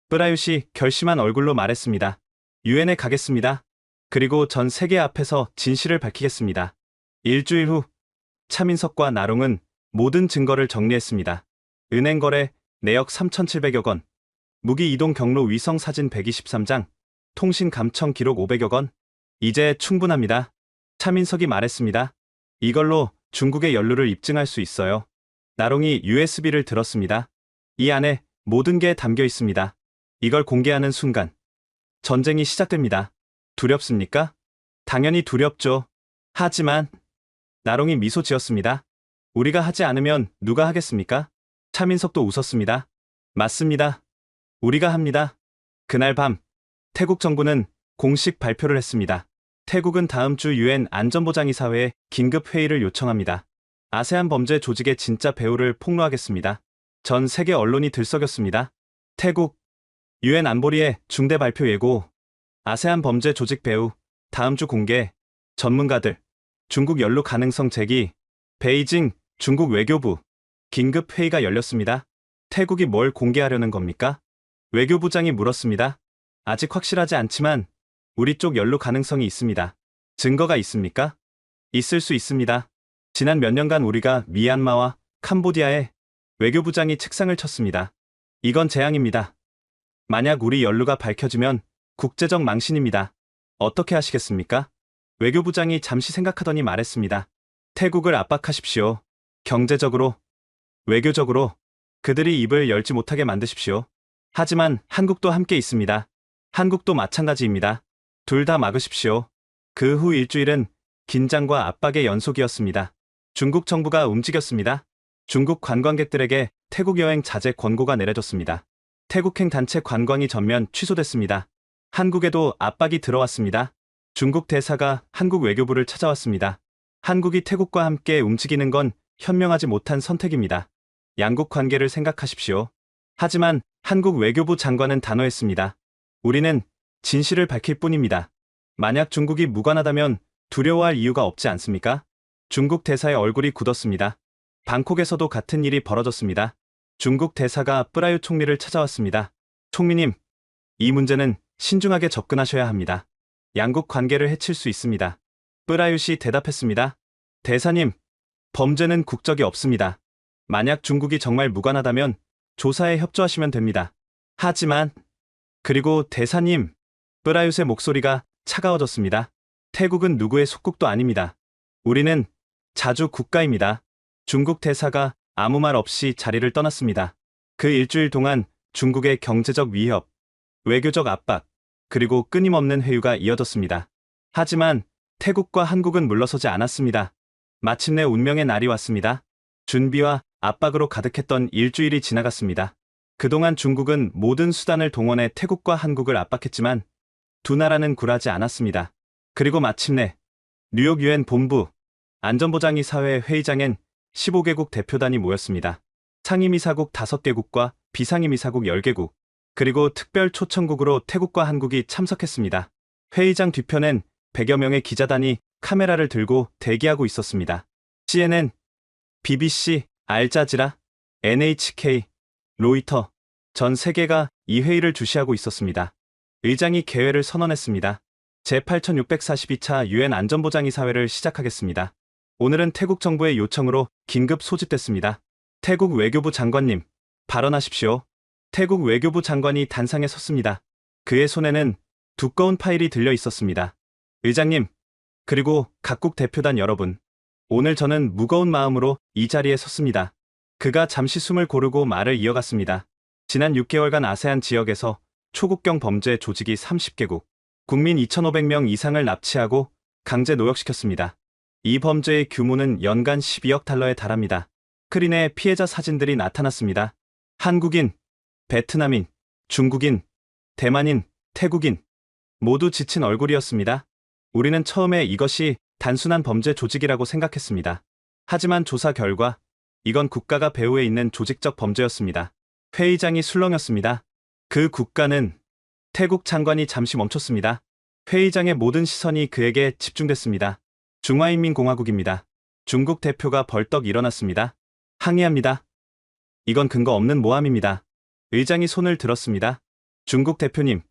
프라윕이 결심한 얼굴로 말했습니다. 유엔에 가겠습니다. 그리고 전 세계 앞에서 진실을 밝히겠습니다. 일주일 후 차민석과 나롱은 모든 증거를 정리했습니다. 은행 거래 내역 3,700여 건, 무기 이동 경로 위성 사진 123장, 통신 감청 기록 500여 건. 이제 충분합니다. 차민석이 말했습니다. 이걸로 중국의 연루를 입증할 수 있어요. 나롱이 USB를 들었습니다. 이 안에 모든 게 담겨 있습니다. 이걸 공개하는 순간 전쟁이 시작됩니다. 두렵습니까? 당연히 두렵죠. 하지만 나롱이 미소 지었습니다. 우리가 하지 않으면 누가 하겠습니까? 차민석도 웃었습니다. 맞습니다. 우리가 합니다. 그날 밤 태국 정부는 공식 발표를 했습니다. 태국은 다음 주 유엔 안전보장이사회에 긴급 회의를 요청합니다. 아세안 범죄 조직의 진짜 배후를 폭로하겠습니다. 전 세계 언론이 들썩였습니다. 태국 유엔 안보리의 중대 발표 예고. 아세안 범죄 조직 배후 다음 주 공개. 전문가들 중국 연루 가능성 제기. 베이징 중국 외교부 긴급 회의가 열렸습니다. 태국이 뭘 공개하려는 겁니까? 외교부장이 물었습니다. 아직 확실하지 않지만 우리 쪽 연루 가능성이 있습니다. 증거가 있습니까? 있을 수 있습니다. 지난 몇 년간 우리가 미얀마와 캄보디아에 외교부장이 책상을 쳤습니다. 이건 재앙입니다. 만약 우리 연루가 밝혀지면 국제적 망신입니다. 어떻게 하시겠습니까? 외교부장이 잠시 생각하더니 말했습니다. 태국을 압박하십시오. 경제적으로, 외교적으로 그들이 입을 열지 못하게 만드십시오. 하지만 한국도 함께 있습니다. 한국도 마찬가지입니다. 둘 다 막으십시오. 그 후 일주일은 긴장과 압박의 연속이었습니다. 중국 정부가 움직였습니다. 중국 관광객들에게 태국 여행 자제 권고가 내려졌습니다. 태국행 단체 관광이 전면 취소됐습니다. 한국에도 압박이 들어왔습니다. 중국 대사가 한국 외교부를 찾아왔습니다. 한국이 태국과 함께 움직이는 건 현명하지 못한 선택입니다. 양국 관계를 생각하십시오. 하지만 한국 외교부 장관은 단호했습니다. 우리는 진실을 밝힐 뿐입니다. 만약 중국이 무관하다면 두려워할 이유가 없지 않습니까? 중국 대사의 얼굴이 굳었습니다. 방콕에서도 같은 일이 벌어졌습니다. 중국 대사가 프라윕 총리를 찾아왔습니다. 총리님, 이 문제는 신중하게 접근하셔야 합니다. 양국 관계를 해칠 수 있습니다. 프라윕이 대답했습니다. 대사님, 범죄는 국적이 없습니다. 만약 중국이 정말 무관하다면 조사에 협조하시면 됩니다. 하지만 그리고 대사님, 프라윕의 목소리가 차가워졌습니다. 태국은 누구의 속국도 아닙니다. 우리는 자주 국가입니다. 중국 대사가 아무 말 없이 자리를 떠났습니다. 그 일주일 동안 중국의 경제적 위협, 외교적 압박, 그리고 끊임없는 회유가 이어졌습니다. 하지만 태국과 한국은 물러서지 않았습니다. 마침내 운명의 날이 왔습니다. 준비와 압박으로 가득했던 일주일이 지나갔습니다. 그동안 중국은 모든 수단을 동원해 태국과 한국을 압박했지만 두 나라는 굴하지 않았습니다. 그리고 마침내 뉴욕 유엔 본부 안전보장이사회 회의장엔 15개국 대표단이 모였습니다. 상임이사국 5개국과 비상임이사국 10개국, 그리고 특별 초청국으로 태국과 한국이 참석했습니다. 회의장 뒤편엔 100여 명의 기자단이 카메라를 들고 대기하고 있었습니다. CNN, BBC, 알자지라, NHK, 로이터, 전 세계가 이 회의를 주시하고 있었습니다. 의장이 개회를 선언했습니다. 제8642차 유엔 안전보장이사회를 시작하겠습니다. 오늘은 태국 정부의 요청으로 긴급 소집됐습니다. 태국 외교부 장관님, 발언하십시오. 태국 외교부 장관이 단상에 섰습니다. 그의 손에는 두꺼운 파일이 들려 있었습니다. 의장님, 그리고 각국 대표단 여러분, 오늘 저는 무거운 마음으로 이 자리에 섰습니다. 그가 잠시 숨을 고르고 말을 이어갔습니다. 지난 6개월간 아세안 지역에서 초국경 범죄 조직이 30개국, 국민 2,500명 이상을 납치하고 강제 노역시켰습니다. 이 범죄의 규모는 연간 12억 달러에 달합니다. 스크린에 피해자 사진들이 나타났습니다. 한국인, 베트남인, 중국인, 대만인, 태국인 모두 지친 얼굴이었습니다. 우리는 처음에 이것이 단순한 범죄 조직이라고 생각했습니다. 하지만 조사 결과 이건 국가가 배후에 있는 조직적 범죄였습니다. 회의장이 술렁였습니다. 그 국가는 태국 장관이 잠시 멈췄습니다. 회의장의 모든 시선이 그에게 집중됐습니다. 중화인민공화국입니다. 중국 대표가 벌떡 일어났습니다. 항의합니다. 이건 근거 없는 모함입니다. 의장이 손을 들었습니다. 중국 대표님,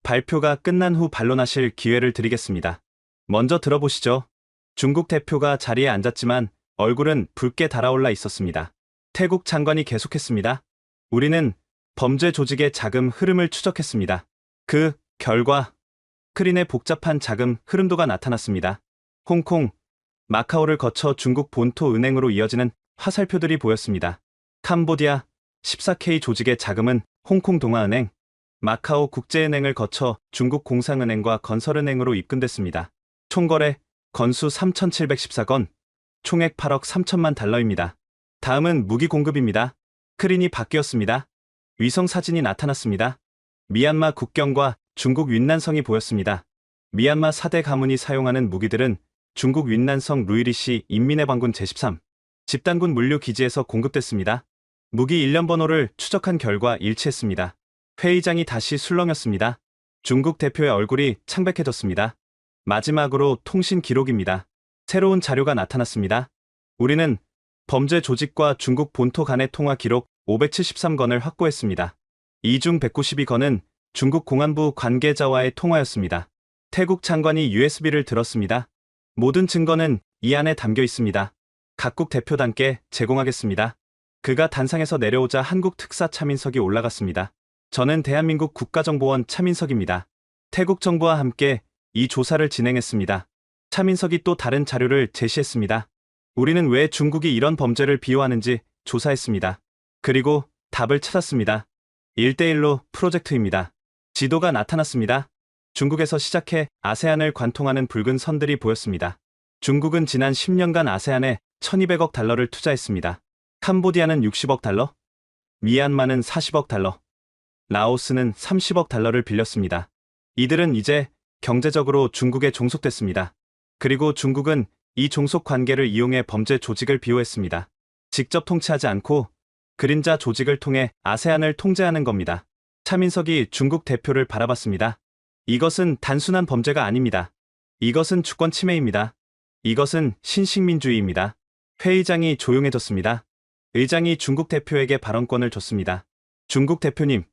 발표가 끝난 후 반론하실 기회를 드리겠습니다. 먼저 들어보시죠. 중국 대표가 자리에 앉았지만 얼굴은 붉게 달아올라 있었습니다. 태국 장관이 계속했습니다. 우리는 범죄 조직의 자금 흐름을 추적했습니다. 그 결과 스크린에 복잡한 자금 흐름도가 나타났습니다. 홍콩, 마카오를 거쳐 중국 본토 은행으로 이어지는 화살표들이 보였습니다. 캄보디아 14K 조직의 자금은 홍콩 동아은행, 마카오 국제은행을 거쳐 중국 공상은행과 건설은행으로 입금됐습니다. 총거래 건수 3,714건, 총액 8억 3천만 달러입니다. 다음은 무기 공급입니다. 스크린이 바뀌었습니다. 위성 사진이 나타났습니다. 미얀마 국경과 중국 윈난성이 보였습니다. 미얀마 4대 가문이 사용하는 무기들은 중국 윈난성 루이리시 인민해방군 제13 집단군 물류 기지에서 공급됐습니다. 무기 일련 번호를 추적한 결과 일치했습니다. 회의장이 다시 술렁였습니다. 중국 대표의 얼굴이 창백해졌습니다. 마지막으로 통신 기록입니다. 새로운 자료가 나타났습니다. 우리는 범죄 조직과 중국 본토 간의 통화 기록 573건을 확보했습니다. 이 중 192건은 중국 공안부 관계자와의 통화였습니다. 태국 장관이 USB를 들었습니다. 모든 증거는 이 안에 담겨 있습니다. 각국 대표단께 제공하겠습니다. 그가 단상에서 내려오자 한국 특사 차민석이 올라갔습니다. 저는 대한민국 국가정보원 차민석입니다. 태국 정부와 함께 이 조사를 진행했습니다. 차민석이 또 다른 자료를 제시했습니다. 우리는 왜 중국이 이런 범죄를 비호하는지 조사했습니다. 그리고 답을 찾았습니다. 1대1로 프로젝트입니다. 지도가 나타났습니다. 중국에서 시작해 아세안을 관통하는 붉은 선들이 보였습니다. 중국은 지난 10년간 아세안에 1200억 달러를 투자했습니다. 캄보디아는 60억 달러, 미얀마는 40억 달러, 라오스는 30억 달러를 빌렸습니다. 이들은 이제 경제적으로 중국에 종속됐습니다. 그리고 중국은 이 종속 관계를 이용해 범죄 조직을 비호했습니다. 직접 통치하지 않고 그림자 조직을 통해 아세안을 통제하는 겁니다. 차민석이 중국 대표를 바라봤습니다. 이것은 단순한 범죄가 아닙니다. 이것은 주권 침해입니다. 이것은 신식민주의입니다. 회의장이 조용해졌습니다. 의장이 중국 대표에게 발언권을 줬습니다. 중국 대표님,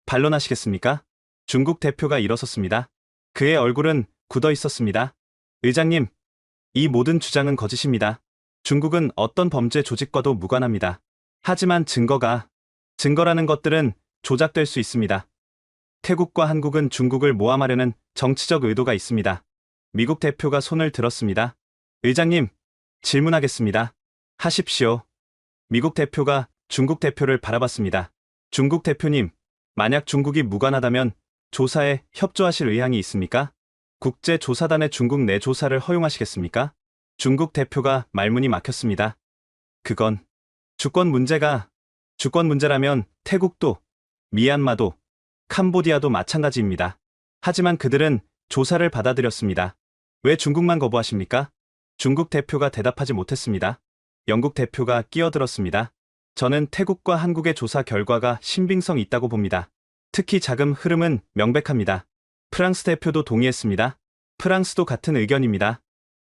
반론하시겠습니까? 중국 대표가 일어섰습니다. 그의 얼굴은 굳어 있었습니다. 의장님, 이 모든 주장은 거짓입니다. 중국은 어떤 범죄 조직과도 무관합니다. 하지만 증거라는 것들은 조작될 수 있습니다. 태국과 한국은 중국을 모함하려는 정치적 의도가 있습니다. 미국 대표가 손을 들었습니다. 의장님, 질문하겠습니다. 하십시오. 미국 대표가 중국 대표를 바라봤습니다. 중국 대표님, 만약 중국이 무관하다면 조사에 협조하실 의향이 있습니까? 국제조사단의 중국 내 조사를 허용하시겠습니까? 중국 대표가 말문이 막혔습니다. 그건 주권 문제라면 태국도, 미얀마도, 캄보디아도 마찬가지입니다. 하지만 그들은 조사를 받아들였습니다. 왜 중국만 거부하십니까? 중국 대표가 대답하지 못했습니다. 영국 대표가 끼어들었습니다. 저는 태국과 한국의 조사 결과가 신빙성 있다고 봅니다. 특히 자금 흐름은 명백합니다. 프랑스 대표도 동의했습니다. 프랑스도 같은 의견입니다.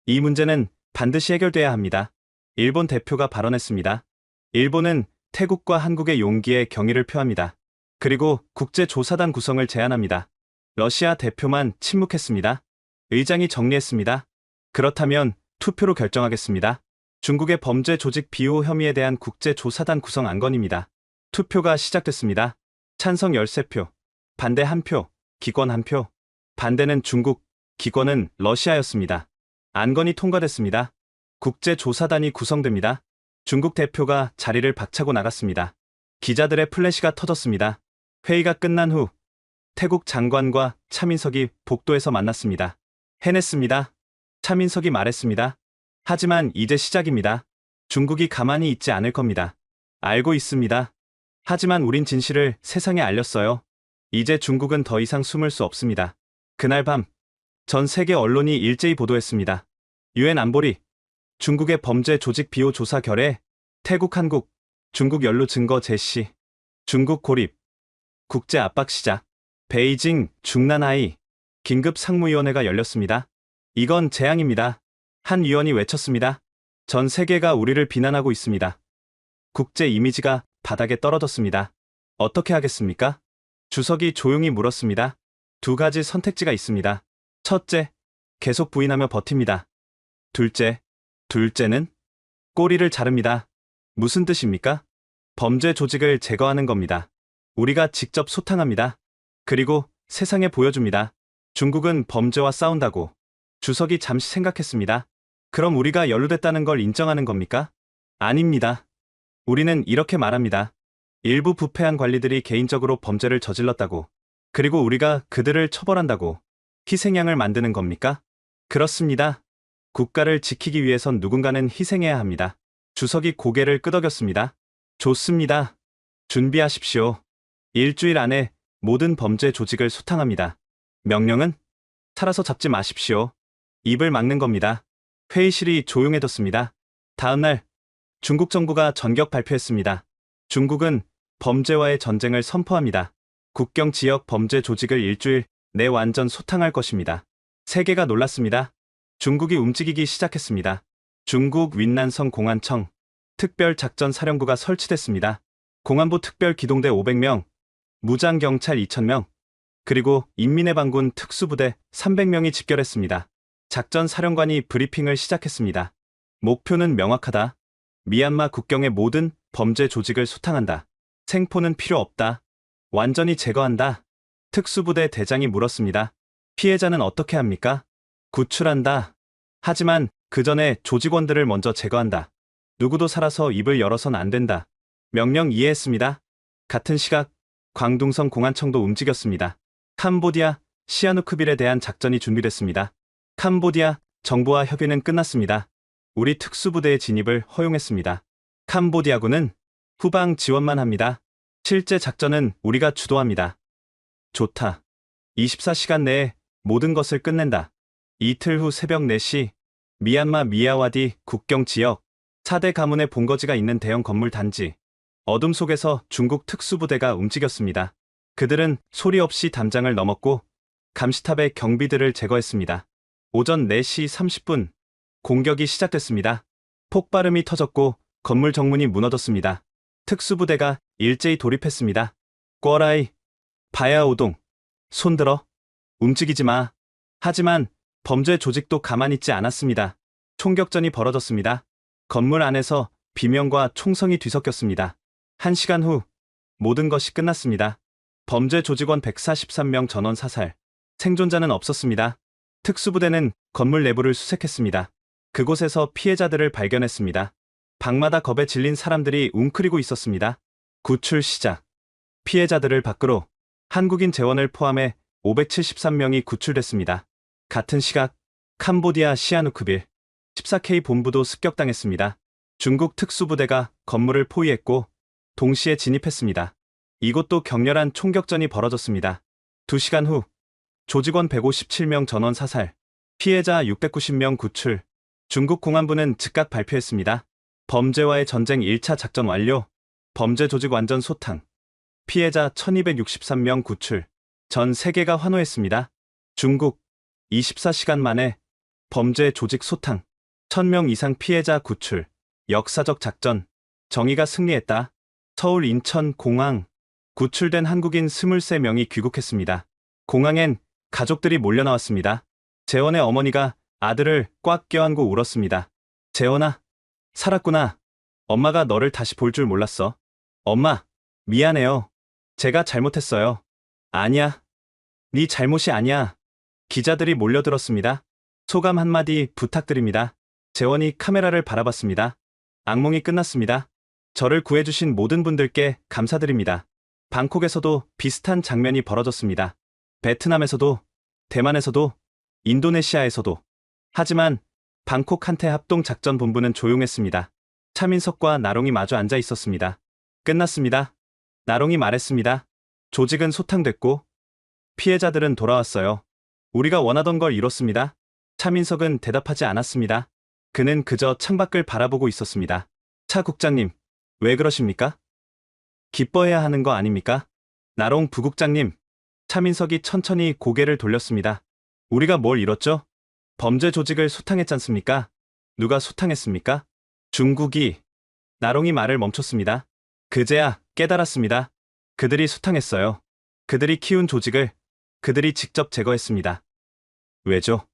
이 문제는 반드시 해결돼야 합니다. 일본 대표가 발언했습니다. 일본은 태국과 한국의 용기에 경의를 표합니다. 그리고 국제조사단 구성을 제안합니다. 러시아 대표만 침묵했습니다. 의장이 정리했습니다. 그렇다면 투표로 결정하겠습니다. 중국의 범죄 조직 비호 혐의에 대한 국제조사단 구성 안건입니다. 투표가 시작됐습니다. 찬성 13표, 반대 1표, 기권 1표. 반대는 중국, 기권은 러시아였습니다. 안건이 통과됐습니다. 국제조사단이 구성됩니다. 중국 대표가 자리를 박차고 나갔습니다. 기자들의 플래시가 터졌습니다. 회의가 끝난 후 태국 장관과 차민석이 복도에서 만났습니다. 해냈습니다. 차민석이 말했습니다. 하지만 이제 시작입니다. 중국이 가만히 있지 않을 겁니다. 알고 있습니다. 하지만 우린 진실을 세상에 알렸어요. 이제 중국은 더 이상 숨을 수 없습니다. 그날 밤, 전 세계 언론이 일제히 보도했습니다. 유엔 안보리, 중국의 범죄 조직 비호 조사 결의, 태국 한국, 중국 연루 증거 제시, 중국 고립, 국제 압박 시작, 베이징 중난하이, 긴급 상무위원회가 열렸습니다. 이건 재앙입니다. 한 위원이 외쳤습니다. 전 세계가 우리를 비난하고 있습니다. 국제 이미지가 바닥에 떨어졌습니다. 어떻게 하겠습니까? 주석이 조용히 물었습니다. 두 가지 선택지가 있습니다. 첫째, 계속 부인하며 버팁니다. 둘째는 꼬리를 자릅니다. 무슨 뜻입니까? 범죄 조직을 제거하는 겁니다. 우리가 직접 소탕합니다. 그리고 세상에 보여줍니다. 중국은 범죄와 싸운다고. 주석이 잠시 생각했습니다. 그럼 우리가 연루됐다는 걸 인정하는 겁니까? 아닙니다. 우리는 이렇게 말합니다. 일부 부패한 관리들이 개인적으로 범죄를 저질렀다고. 그리고 우리가 그들을 처벌한다고. 희생양을 만드는 겁니까? 그렇습니다. 국가를 지키기 위해선 누군가는 희생해야 합니다. 주석이 고개를 끄덕였습니다. 좋습니다. 준비하십시오. 일주일 안에 모든 범죄 조직을 소탕합니다. 명령은? 살아서 잡지 마십시오. 입을 막는 겁니다. 회의실이 조용해졌습니다. 다음날 중국 정부가 전격 발표했습니다. 중국은 범죄와의 전쟁을 선포합니다. 국경 지역 범죄 조직을 일주일 내 완전 소탕할 것입니다. 세계가 놀랐습니다. 중국이 움직이기 시작했습니다. 중국 윈난성 공안청 특별작전사령부가 설치됐습니다. 공안부 특별기동대 500명, 무장경찰 2000명, 그리고 인민해방군 특수부대 300명이 집결했습니다. 작전사령관이 브리핑을 시작했습니다. 목표는 명확하다. 미얀마 국경의 모든 범죄 조직을 소탕한다. 생포는 필요 없다. 완전히 제거한다. 특수부대 대장이 물었습니다. 피해자는 어떻게 합니까? 구출한다. 하지만 그 전에 조직원들을 먼저 제거한다. 누구도 살아서 입을 열어선 안 된다. 명령 이해했습니다. 같은 시각 광둥성 공안청도 움직였습니다. 캄보디아 시아누크빌에 대한 작전이 준비됐습니다. 캄보디아 정부와 협의는 끝났습니다. 우리 특수부대의 진입을 허용했습니다. 캄보디아군은 후방 지원만 합니다. 실제 작전은 우리가 주도합니다. 좋다. 24시간 내에 모든 것을 끝낸다. 이틀 후 새벽 4시 미얀마 미야와디 국경지역 4대 가문의 본거지가 있는 대형 건물 단지. 어둠 속에서 중국 특수부대가 움직였습니다. 그들은 소리 없이 담장을 넘었고 감시탑의 경비들을 제거했습니다. 오전 4시 30분 공격이 시작됐습니다. 폭발음이 터졌고 건물 정문이 무너졌습니다. 특수부대가 일제히 돌입했습니다. 꿔라이, 바야오동, 손들어, 움직이지 마. 하지만 범죄 조직도 가만히 있지 않았습니다. 총격전이 벌어졌습니다. 건물 안에서 비명과 총성이 뒤섞였습니다. 1시간 후 모든 것이 끝났습니다. 범죄 조직원 143명 전원 사살. 생존자는 없었습니다. 특수부대는 건물 내부를 수색했습니다. 그곳에서 피해자들을 발견했습니다. 방마다 겁에 질린 사람들이 웅크리고 있었습니다. 구출 시작. 피해자들을 밖으로 한국인 재원을 포함해 573명이 구출됐습니다. 같은 시각 캄보디아 시아누크빌 14K 본부도 습격당했습니다. 중국 특수부대가 건물을 포위했고 동시에 진입했습니다. 이곳도 격렬한 총격전이 벌어졌습니다. 2시간 후 조직원 157명 전원 사살, 피해자 690명 구출. 중국 공안부는 즉각 발표했습니다. 범죄와의 전쟁 1차 작전 완료. 범죄 조직 완전 소탕. 피해자 1263명 구출. 전 세계가 환호했습니다. 중국 24시간 만에 범죄 조직 소탕. 1000명 이상 피해자 구출. 역사적 작전. 정의가 승리했다. 서울 인천 공항. 구출된 한국인 23명이 귀국했습니다. 공항엔 가족들이 몰려 나왔습니다. 재원의 어머니가 아들을 꽉 껴안고 울었습니다. 재원아, 살았구나. 엄마가 너를 다시 볼 줄 몰랐어. 엄마, 미안해요. 제가 잘못했어요. 아니야. 네 잘못이 아니야. 기자들이 몰려들었습니다. 소감 한마디 부탁드립니다. 재원이 카메라를 바라봤습니다. 악몽이 끝났습니다. 저를 구해주신 모든 분들께 감사드립니다. 방콕에서도 비슷한 장면이 벌어졌습니다. 베트남에서도, 대만에서도, 인도네시아에서도. 하지만 방콕 한태 합동작전본부는 조용했습니다. 차민석과 나롱이 마주 앉아 있었습니다. 끝났습니다. 나롱이 말했습니다. 조직은 소탕됐고 피해자들은 돌아왔어요. 우리가 원하던 걸 이뤘습니다. 차민석은 대답하지 않았습니다. 그는 그저 창밖을 바라보고 있었습니다. 차 국장님, 왜 그러십니까? 기뻐해야 하는 거 아닙니까? 나롱 부국장님, 차민석이 천천히 고개를 돌렸습니다. 우리가 뭘 이뤘죠? 범죄 조직을 소탕했잖습니까? 누가 소탕했습니까? 중국이. 나롱이 말을 멈췄습니다. 그제야 깨달았습니다. 그들이 소탕했어요. 그들이 키운 조직을 그들이 직접 제거했습니다. 왜죠?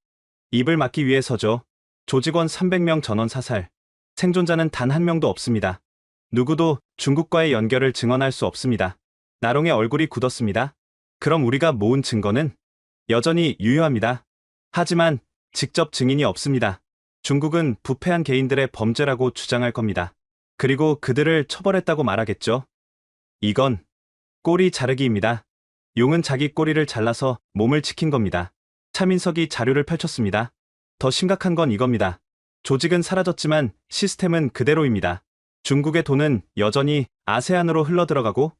입을 막기 위해서죠. 조직원 300명 전원 사살. 생존자는 단 한 명도 없습니다. 누구도 중국과의 연결을 증언할 수 없습니다. 나롱의 얼굴이 굳었습니다. 그럼 우리가 모은 증거는 여전히 유효합니다. 하지만 직접 증인이 없습니다. 중국은 부패한 개인들의 범죄라고 주장할 겁니다. 그리고 그들을 처벌했다고 말하겠죠. 이건 꼬리 자르기입니다. 용은 자기 꼬리를 잘라서 몸을 지킨 겁니다. 차민석이 자료를 펼쳤습니다. 더 심각한 건 이겁니다. 조직은 사라졌지만 시스템은 그대로입니다. 중국의 돈은 여전히 아세안으로 흘러들어가고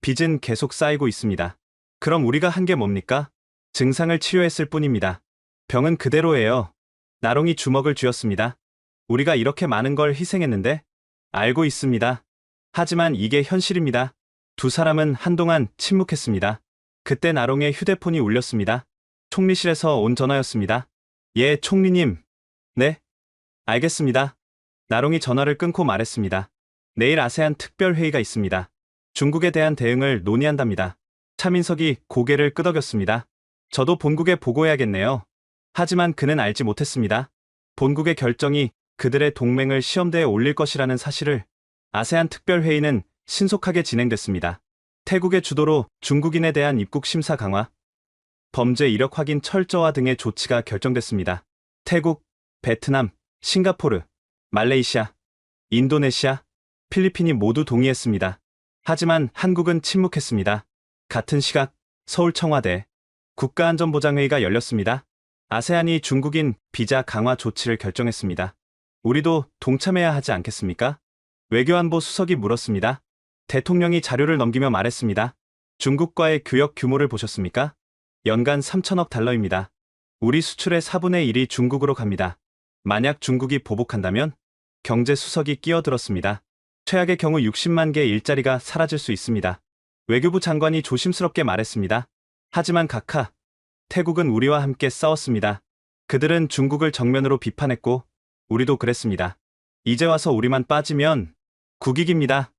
빚은 계속 쌓이고 있습니다. 그럼 우리가 한 게 뭡니까? 증상을 치료했을 뿐입니다. 병은 그대로예요. 나롱이 주먹을 쥐었습니다. 우리가 이렇게 많은 걸 희생했는데? 알고 있습니다. 하지만 이게 현실입니다. 두 사람은 한동안 침묵했습니다. 그때 나롱의 휴대폰이 울렸습니다. 총리실에서 온 전화였습니다. 예, 총리님. 네? 알겠습니다. 나롱이 전화를 끊고 말했습니다. 내일 아세안 특별회의가 있습니다. 중국에 대한 대응을 논의한답니다. 차민석이 고개를 끄덕였습니다. 저도 본국에 보고해야겠네요. 하지만 그는 알지 못했습니다. 본국의 결정이 그들의 동맹을 시험대에 올릴 것이라는 사실을. 아세안 특별회의는 신속하게 진행됐습니다. 태국의 주도로 중국인에 대한 입국 심사 강화, 범죄 이력 확인 철저화 등의 조치가 결정됐습니다. 태국, 베트남, 싱가포르, 말레이시아, 인도네시아, 필리핀이 모두 동의했습니다. 하지만 한국은 침묵했습니다. 같은 시각 서울 청와대 국가안전보장회의가 열렸습니다. 아세안이 중국인 비자 강화 조치를 결정했습니다. 우리도 동참해야 하지 않겠습니까? 외교안보 수석이 물었습니다. 대통령이 자료를 넘기며 말했습니다. 중국과의 교역 규모를 보셨습니까? 연간 3천억 달러입니다. 우리 수출의 4분의 1이 중국으로 갑니다. 만약 중국이 보복한다면? 경제수석이 끼어들었습니다. 최악의 경우 60만 개의 일자리가 사라질 수 있습니다. 외교부 장관이 조심스럽게 말했습니다. 하지만 각하, 태국은 우리와 함께 싸웠습니다. 그들은 중국을 정면으로 비판했고 우리도 그랬습니다. 이제 와서 우리만 빠지면 국익입니다.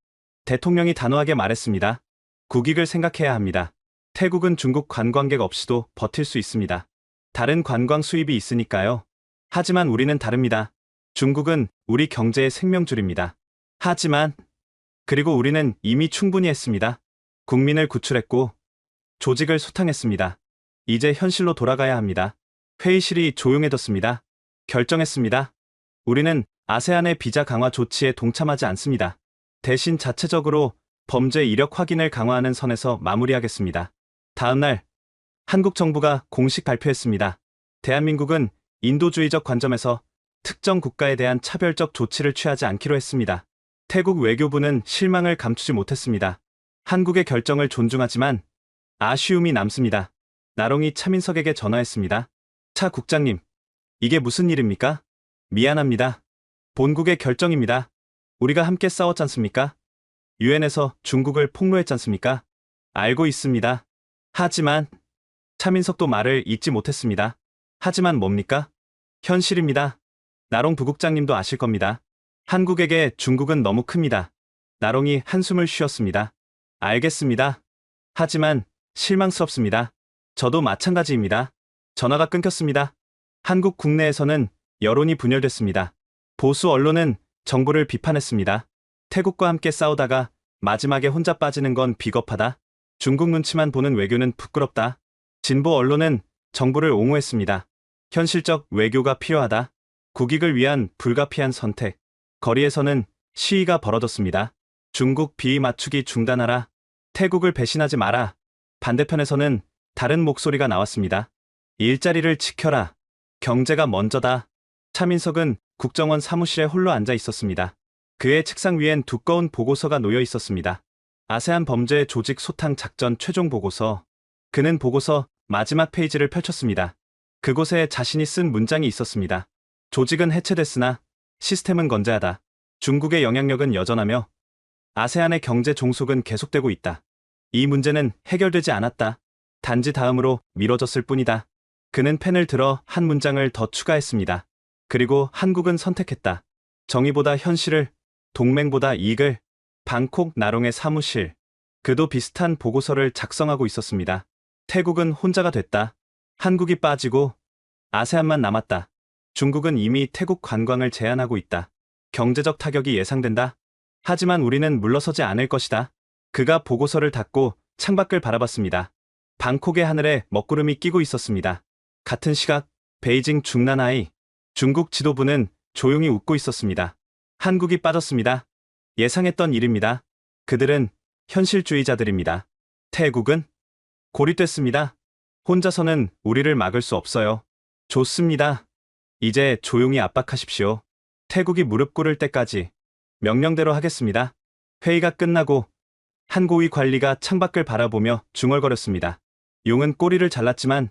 대통령이 단호하게 말했습니다. 국익을 생각해야 합니다. 태국은 중국 관광객 없이도 버틸 수 있습니다. 다른 관광 수입이 있으니까요. 하지만 우리는 다릅니다. 중국은 우리 경제의 생명줄입니다. 하지만 그리고 우리는 이미 충분히 했습니다. 국민을 구출했고 조직을 소탕했습니다. 이제 현실로 돌아가야 합니다. 회의실이 조용해졌습니다. 결정했습니다. 우리는 아세안의 비자 강화 조치에 동참하지 않습니다. 대신 자체적으로 범죄 이력 확인을 강화하는 선에서 마무리하겠습니다. 다음 날 한국 정부가 공식 발표했습니다. 대한민국은 인도주의적 관점에서 특정 국가에 대한 차별적 조치를 취하지 않기로 했습니다. 태국 외교부는 실망을 감추지 못했습니다. 한국의 결정을 존중하지만 아쉬움이 남습니다. 나롱이 차민석에게 전화했습니다. 차 국장님, 이게 무슨 일입니까? 미안합니다. 본국의 결정입니다. 우리가 함께 싸웠잖습니까? 유엔에서 중국을 폭로했잖습니까? 알고 있습니다. 하지만 차민석도 말을 잊지 못했습니다. 하지만 뭡니까? 현실입니다. 나롱 부국장님도 아실 겁니다. 한국에게 중국은 너무 큽니다. 나롱이 한숨을 쉬었습니다. 알겠습니다. 하지만 실망스럽습니다. 저도 마찬가지입니다. 전화가 끊겼습니다. 한국 국내에서는 여론이 분열됐습니다. 보수 언론은 정부를 비판했습니다. 태국과 함께 싸우다가 마지막에 혼자 빠지는 건 비겁하다. 중국 눈치만 보는 외교는 부끄럽다. 진보 언론은 정부를 옹호했습니다. 현실적 외교가 필요하다. 국익을 위한 불가피한 선택. 거리에서는 시위가 벌어졌습니다. 중국 비위 맞추기 중단하라. 태국을 배신하지 마라. 반대편에서는 다른 목소리가 나왔습니다. 일자리를 지켜라. 경제가 먼저다. 차민석은 국정원 사무실에 홀로 앉아 있었습니다. 그의 책상 위엔 두꺼운 보고서가 놓여 있었습니다. 아세안 범죄 조직 소탕 작전 최종 보고서. 그는 보고서 마지막 페이지를 펼쳤습니다. 그곳에 자신이 쓴 문장이 있었습니다. 조직은 해체됐으나 시스템은 건재하다. 중국의 영향력은 여전하며 아세안의 경제 종속은 계속되고 있다. 이 문제는 해결되지 않았다. 단지 다음으로 미뤄졌을 뿐이다. 그는 펜을 들어 한 문장을 더 추가했습니다. 그리고 한국은 선택했다. 정의보다 현실을, 동맹보다 이익을. 방콕 나롱의 사무실. 그도 비슷한 보고서를 작성하고 있었습니다. 태국은 혼자가 됐다. 한국이 빠지고 아세안만 남았다. 중국은 이미 태국 관광을 제한하고 있다. 경제적 타격이 예상된다. 하지만 우리는 물러서지 않을 것이다. 그가 보고서를 닫고 창밖을 바라봤습니다. 방콕의 하늘에 먹구름이 끼고 있었습니다. 같은 시각 베이징 중난하이. 중국 지도부는 조용히 웃고 있었습니다. 한국이 빠졌습니다. 예상했던 일입니다. 그들은 현실주의자들입니다. 태국은 고립됐습니다. 혼자서는 우리를 막을 수 없어요. 좋습니다. 이제 조용히 압박하십시오. 태국이 무릎 꿇을 때까지 명령대로 하겠습니다. 회의가 끝나고 한 고위 관리가 창밖을 바라보며 중얼거렸습니다. 용은 꼬리를 잘랐지만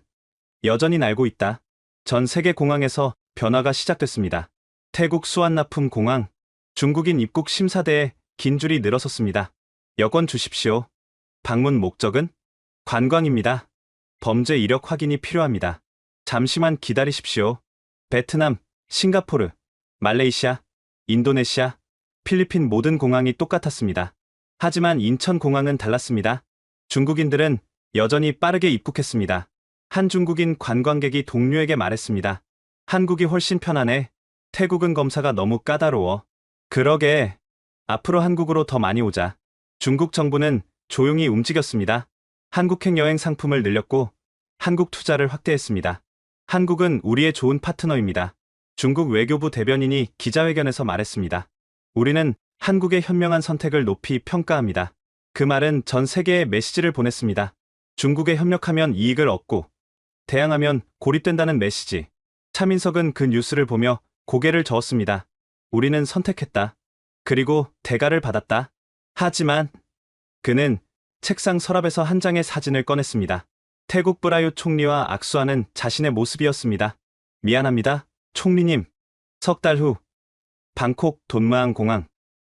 여전히 날고 있다. 전 세계 공항에서 변화가 시작됐습니다. 태국 수완나품 공항. 중국인 입국 심사대에 긴 줄이 늘어섰습니다. 여권 주십시오. 방문 목적은? 관광입니다. 범죄 이력 확인이 필요합니다. 잠시만 기다리십시오. 베트남, 싱가포르, 말레이시아, 인도네시아, 필리핀 모든 공항이 똑같았습니다. 하지만 인천공항은 달랐습니다. 중국인들은 여전히 빠르게 입국했습니다. 한 중국인 관광객이 동료에게 말했습니다. 한국이 훨씬 편하네. 태국은 검사가 너무 까다로워. 그러게. 앞으로 한국으로 더 많이 오자. 중국 정부는 조용히 움직였습니다. 한국행 여행 상품을 늘렸고 한국 투자를 확대했습니다. 한국은 우리의 좋은 파트너입니다. 중국 외교부 대변인이 기자회견에서 말했습니다. 우리는 한국의 현명한 선택을 높이 평가합니다. 그 말은 전 세계에 메시지를 보냈습니다. 중국에 협력하면 이익을 얻고 대항하면 고립된다는 메시지. 차민석은 그 뉴스를 보며 고개를 저었습니다. 우리는 선택했다. 그리고 대가를 받았다. 하지만 그는 책상 서랍에서 한 장의 사진을 꺼냈습니다. 태국 브라유 총리와 악수하는 자신의 모습이었습니다. 미안합니다, 총리님. 석 달 후 방콕 돈무안 공항.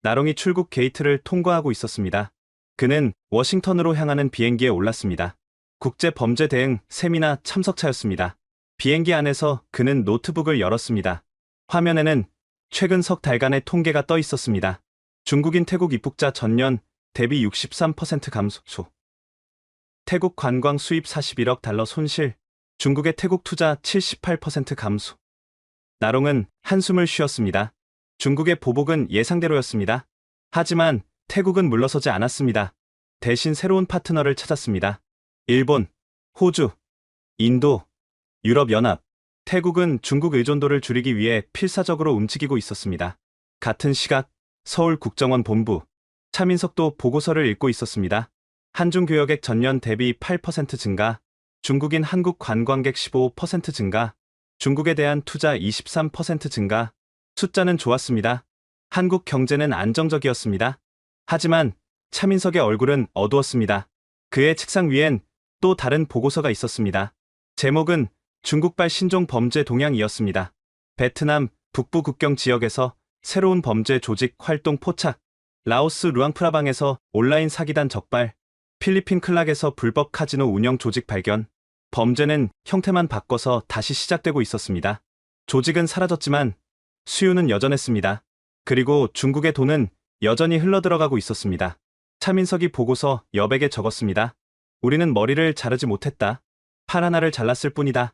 나롱이 출국 게이트를 통과하고 있었습니다. 그는 워싱턴으로 향하는 비행기에 올랐습니다. 국제범죄 대응 세미나 참석차였습니다. 비행기 안에서 그는 노트북을 열었습니다. 화면에는 최근 석 달간의 통계가 떠 있었습니다. 중국인 태국 입국자 전년 대비 63% 감소. 태국 관광 수입 41억 달러 손실. 중국의 태국 투자 78% 감소. 나롱은 한숨을 쉬었습니다. 중국의 보복은 예상대로였습니다. 하지만 태국은 물러서지 않았습니다. 대신 새로운 파트너를 찾았습니다. 일본, 호주, 인도, 유럽연합. 태국은 중국 의존도를 줄이기 위해 필사적으로 움직이고 있었습니다. 같은 시각 서울 국정원 본부. 차민석도 보고서를 읽고 있었습니다. 한중 교역액 전년 대비 8% 증가, 중국인 한국 관광객 15% 증가, 중국에 대한 투자 23% 증가. 숫자는 좋았습니다. 한국 경제는 안정적이었습니다. 하지만 차민석의 얼굴은 어두웠습니다. 그의 책상 위엔 또 다른 보고서가 있었습니다. 제목은 중국발 신종 범죄 동향이었습니다. 베트남 북부 국경 지역에서 새로운 범죄 조직 활동 포착, 라오스 루앙프라방에서 온라인 사기단 적발, 필리핀 클락에서 불법 카지노 운영 조직 발견. 범죄는 형태만 바꿔서 다시 시작되고 있었습니다. 조직은 사라졌지만 수요는 여전했습니다. 그리고 중국의 돈은 여전히 흘러들어가고 있었습니다. 차민석이 보고서 여백에 적었습니다. 우리는 머리를 자르지 못했다. 팔 하나를 잘랐을 뿐이다.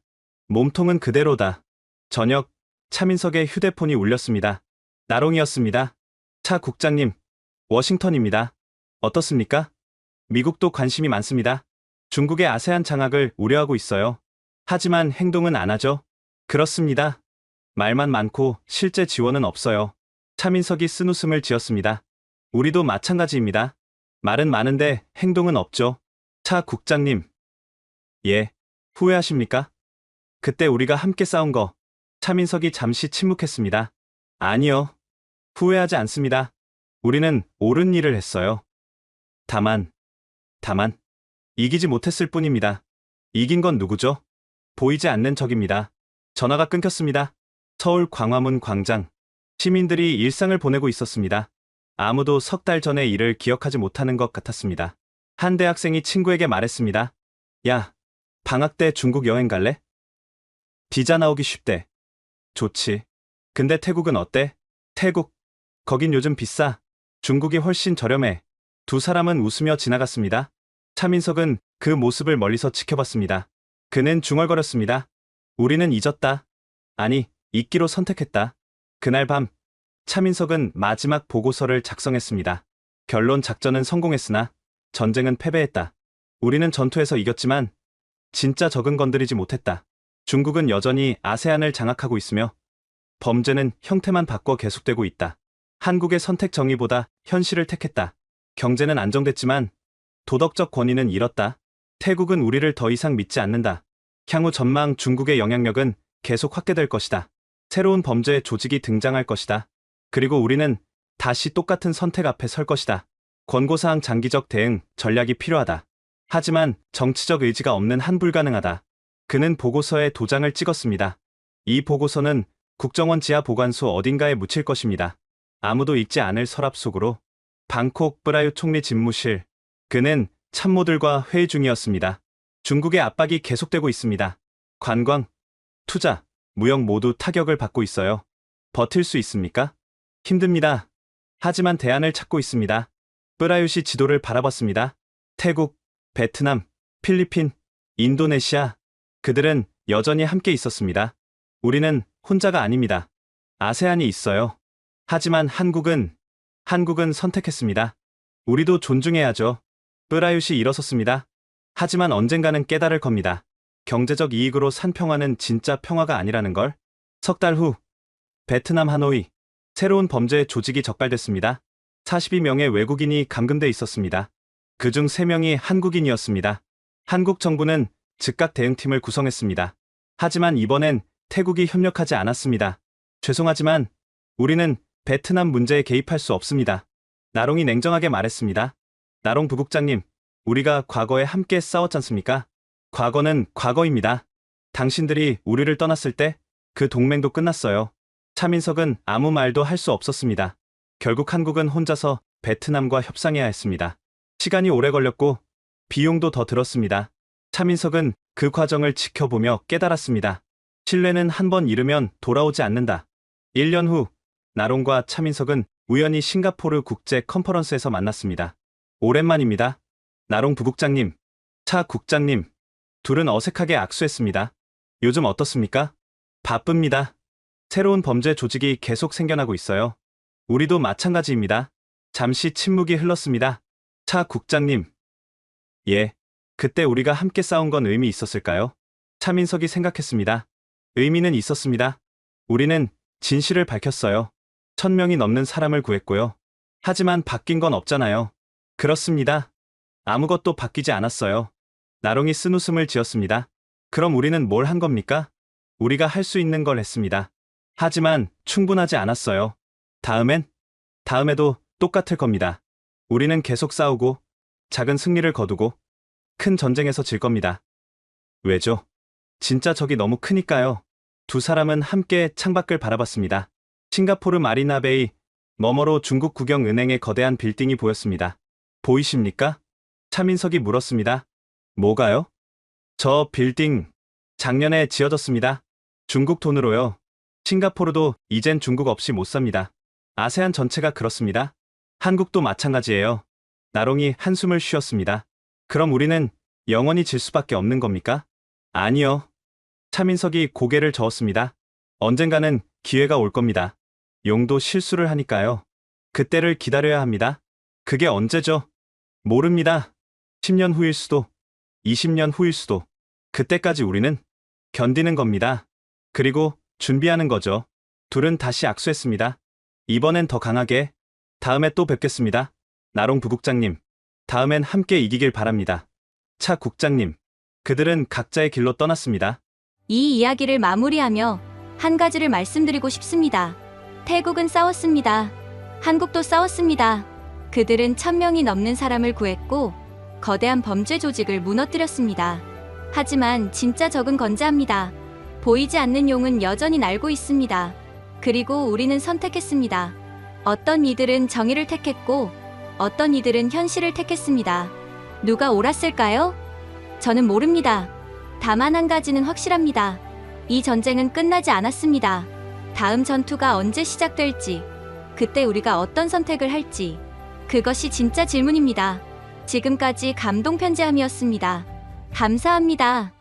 몸통은 그대로다. 저녁, 차민석의 휴대폰이 울렸습니다. 나롱이었습니다. 차 국장님, 워싱턴입니다. 어떻습니까? 미국도 관심이 많습니다. 중국의 아세안 장악을 우려하고 있어요. 하지만 행동은 안 하죠. 그렇습니다. 말만 많고 실제 지원은 없어요. 차민석이 쓴웃음을 지었습니다. 우리도 마찬가지입니다. 말은 많은데 행동은 없죠. 차 국장님. 예, 후회하십니까? 그때 우리가 함께 싸운 거 차민석이 잠시 침묵했습니다. 아니요. 후회하지 않습니다. 우리는 옳은 일을 했어요. 다만, 이기지 못했을 뿐입니다. 이긴 건 누구죠? 보이지 않는 적입니다. 전화가 끊겼습니다. 서울 광화문 광장. 시민들이 일상을 보내고 있었습니다. 아무도 석 달 전의 일을 기억하지 못하는 것 같았습니다. 한 대학생이 친구에게 말했습니다. 야, 방학 때 중국 여행 갈래? 비자 나오기 쉽대. 좋지. 근데 태국은 어때? 태국. 거긴 요즘 비싸. 중국이 훨씬 저렴해. 두 사람은 웃으며 지나갔습니다. 차민석은 그 모습을 멀리서 지켜봤습니다. 그는 중얼거렸습니다. 우리는 잊었다. 아니, 잊기로 선택했다. 그날 밤, 차민석은 마지막 보고서를 작성했습니다. 결론 작전은 성공했으나 전쟁은 패배했다. 우리는 전투에서 이겼지만 진짜 적은 건드리지 못했다. 중국은 여전히 아세안을 장악하고 있으며 범죄는 형태만 바꿔 계속되고 있다. 한국의 선택 정의보다 현실을 택했다. 경제는 안정됐지만 도덕적 권위는 잃었다. 태국은 우리를 더 이상 믿지 않는다. 향후 전망 중국의 영향력은 계속 확대될 것이다. 새로운 범죄 조직이 등장할 것이다. 그리고 우리는 다시 똑같은 선택 앞에 설 것이다. 권고사항 장기적 대응 전략이 필요하다. 하지만 정치적 의지가 없는 한 불가능하다. 그는 보고서에 도장을 찍었습니다. 이 보고서는 국정원 지하 보관소 어딘가에 묻힐 것입니다. 아무도 읽지 않을 서랍 속으로. 방콕 프라유 총리 집무실. 그는 참모들과 회의 중이었습니다. 중국의 압박이 계속되고 있습니다. 관광, 투자, 무역 모두 타격을 받고 있어요. 버틸 수 있습니까? 힘듭니다. 하지만 대안을 찾고 있습니다. 프라유시 지도를 바라봤습니다. 태국, 베트남, 필리핀, 인도네시아. 그들은 여전히 함께 있었습니다. 우리는 혼자가 아닙니다. 아세안이 있어요. 하지만 한국은 선택했습니다. 우리도 존중해야죠. 프라유시 일어섰습니다. 하지만 언젠가는 깨달을 겁니다. 경제적 이익으로 산 평화는 진짜 평화가 아니라는 걸. 석 달 후, 베트남 하노이. 새로운 범죄 조직이 적발됐습니다. 42명의 외국인이 감금돼 있었습니다. 그중 3명이 한국인이었습니다. 한국 정부는 즉각 대응팀을 구성했습니다. 하지만 이번엔 태국이 협력하지 않았습니다. 죄송하지만 우리는 베트남 문제에 개입할 수 없습니다. 나롱이 냉정하게 말했습니다. 나롱 부국장님, 우리가 과거에 함께 싸웠잖습니까? 과거는 과거입니다. 당신들이 우리를 떠났을 때 그 동맹도 끝났어요. 차민석은 아무 말도 할 수 없었습니다. 결국 한국은 혼자서 베트남과 협상해야 했습니다. 시간이 오래 걸렸고 비용도 더 들었습니다. 차민석은 그 과정을 지켜보며 깨달았습니다. 신뢰는 한 번 잃으면 돌아오지 않는다. 1년 후, 나롱과 차민석은 우연히 싱가포르 국제 컨퍼런스에서 만났습니다. 오랜만입니다. 나롱 부국장님, 차 국장님. 둘은 어색하게 악수했습니다. 요즘 어떻습니까? 바쁩니다. 새로운 범죄 조직이 계속 생겨나고 있어요. 우리도 마찬가지입니다. 잠시 침묵이 흘렀습니다. 차 국장님. 예, 그때 우리가 함께 싸운 건 의미 있었을까요? 차민석이 생각했습니다. 의미는 있었습니다. 우리는 진실을 밝혔어요. 1000명이 넘는 사람을 구했고요. 하지만 바뀐 건 없잖아요. 그렇습니다. 아무것도 바뀌지 않았어요. 나롱이 쓴웃음을 지었습니다. 그럼 우리는 뭘 한 겁니까? 우리가 할 수 있는 걸 했습니다. 하지만 충분하지 않았어요. 다음에도 똑같을 겁니다. 우리는 계속 싸우고 작은 승리를 거두고 큰 전쟁에서 질 겁니다. 왜죠? 진짜 적이 너무 크니까요. 두 사람은 함께 창밖을 바라봤습니다. 싱가포르 마리나베이 너머로 중국 국영은행의 거대한 빌딩이 보였습니다. 보이십니까? 차민석이 물었습니다. 뭐가요? 저 빌딩 작년에 지어졌습니다. 중국 돈으로요. 싱가포르도 이젠 중국 없이 못 삽니다. 아세안 전체가 그렇습니다. 한국도 마찬가지예요. 나롱이 한숨을 쉬었습니다. 그럼 우리는 영원히 질 수밖에 없는 겁니까? 아니요. 차민석이 고개를 저었습니다. 언젠가는 기회가 올 겁니다. 용도 실수를 하니까요. 그때를 기다려야 합니다. 그게 언제죠? 모릅니다. 10년 후일 수도, 20년 후일 수도. 그때까지 우리는 견디는 겁니다. 그리고 준비하는 거죠. 둘은 다시 악수했습니다. 이번엔 더 강하게. 다음에 또 뵙겠습니다. 나롱 부국장님. 다음엔 함께 이기길 바랍니다. 차 국장님. 그들은 각자의 길로 떠났습니다. 이 이야기를 마무리하며 한 가지를 말씀드리고 싶습니다. 태국은 싸웠습니다. 한국도 싸웠습니다. 그들은 1000명이 넘는 사람을 구했고 거대한 범죄 조직을 무너뜨렸습니다. 하지만 진짜 적은 건재합니다. 보이지 않는 용은 여전히 날고 있습니다. 그리고 우리는 선택했습니다. 어떤 이들은 정의를 택했고 어떤 이들은 현실을 택했습니다. 누가 옳았을까요? 저는 모릅니다. 다만 한 가지는 확실합니다. 이 전쟁은 끝나지 않았습니다. 다음 전투가 언제 시작될지, 그때 우리가 어떤 선택을 할지, 그것이 진짜 질문입니다. 지금까지 감동 편지함이었습니다. 감사합니다.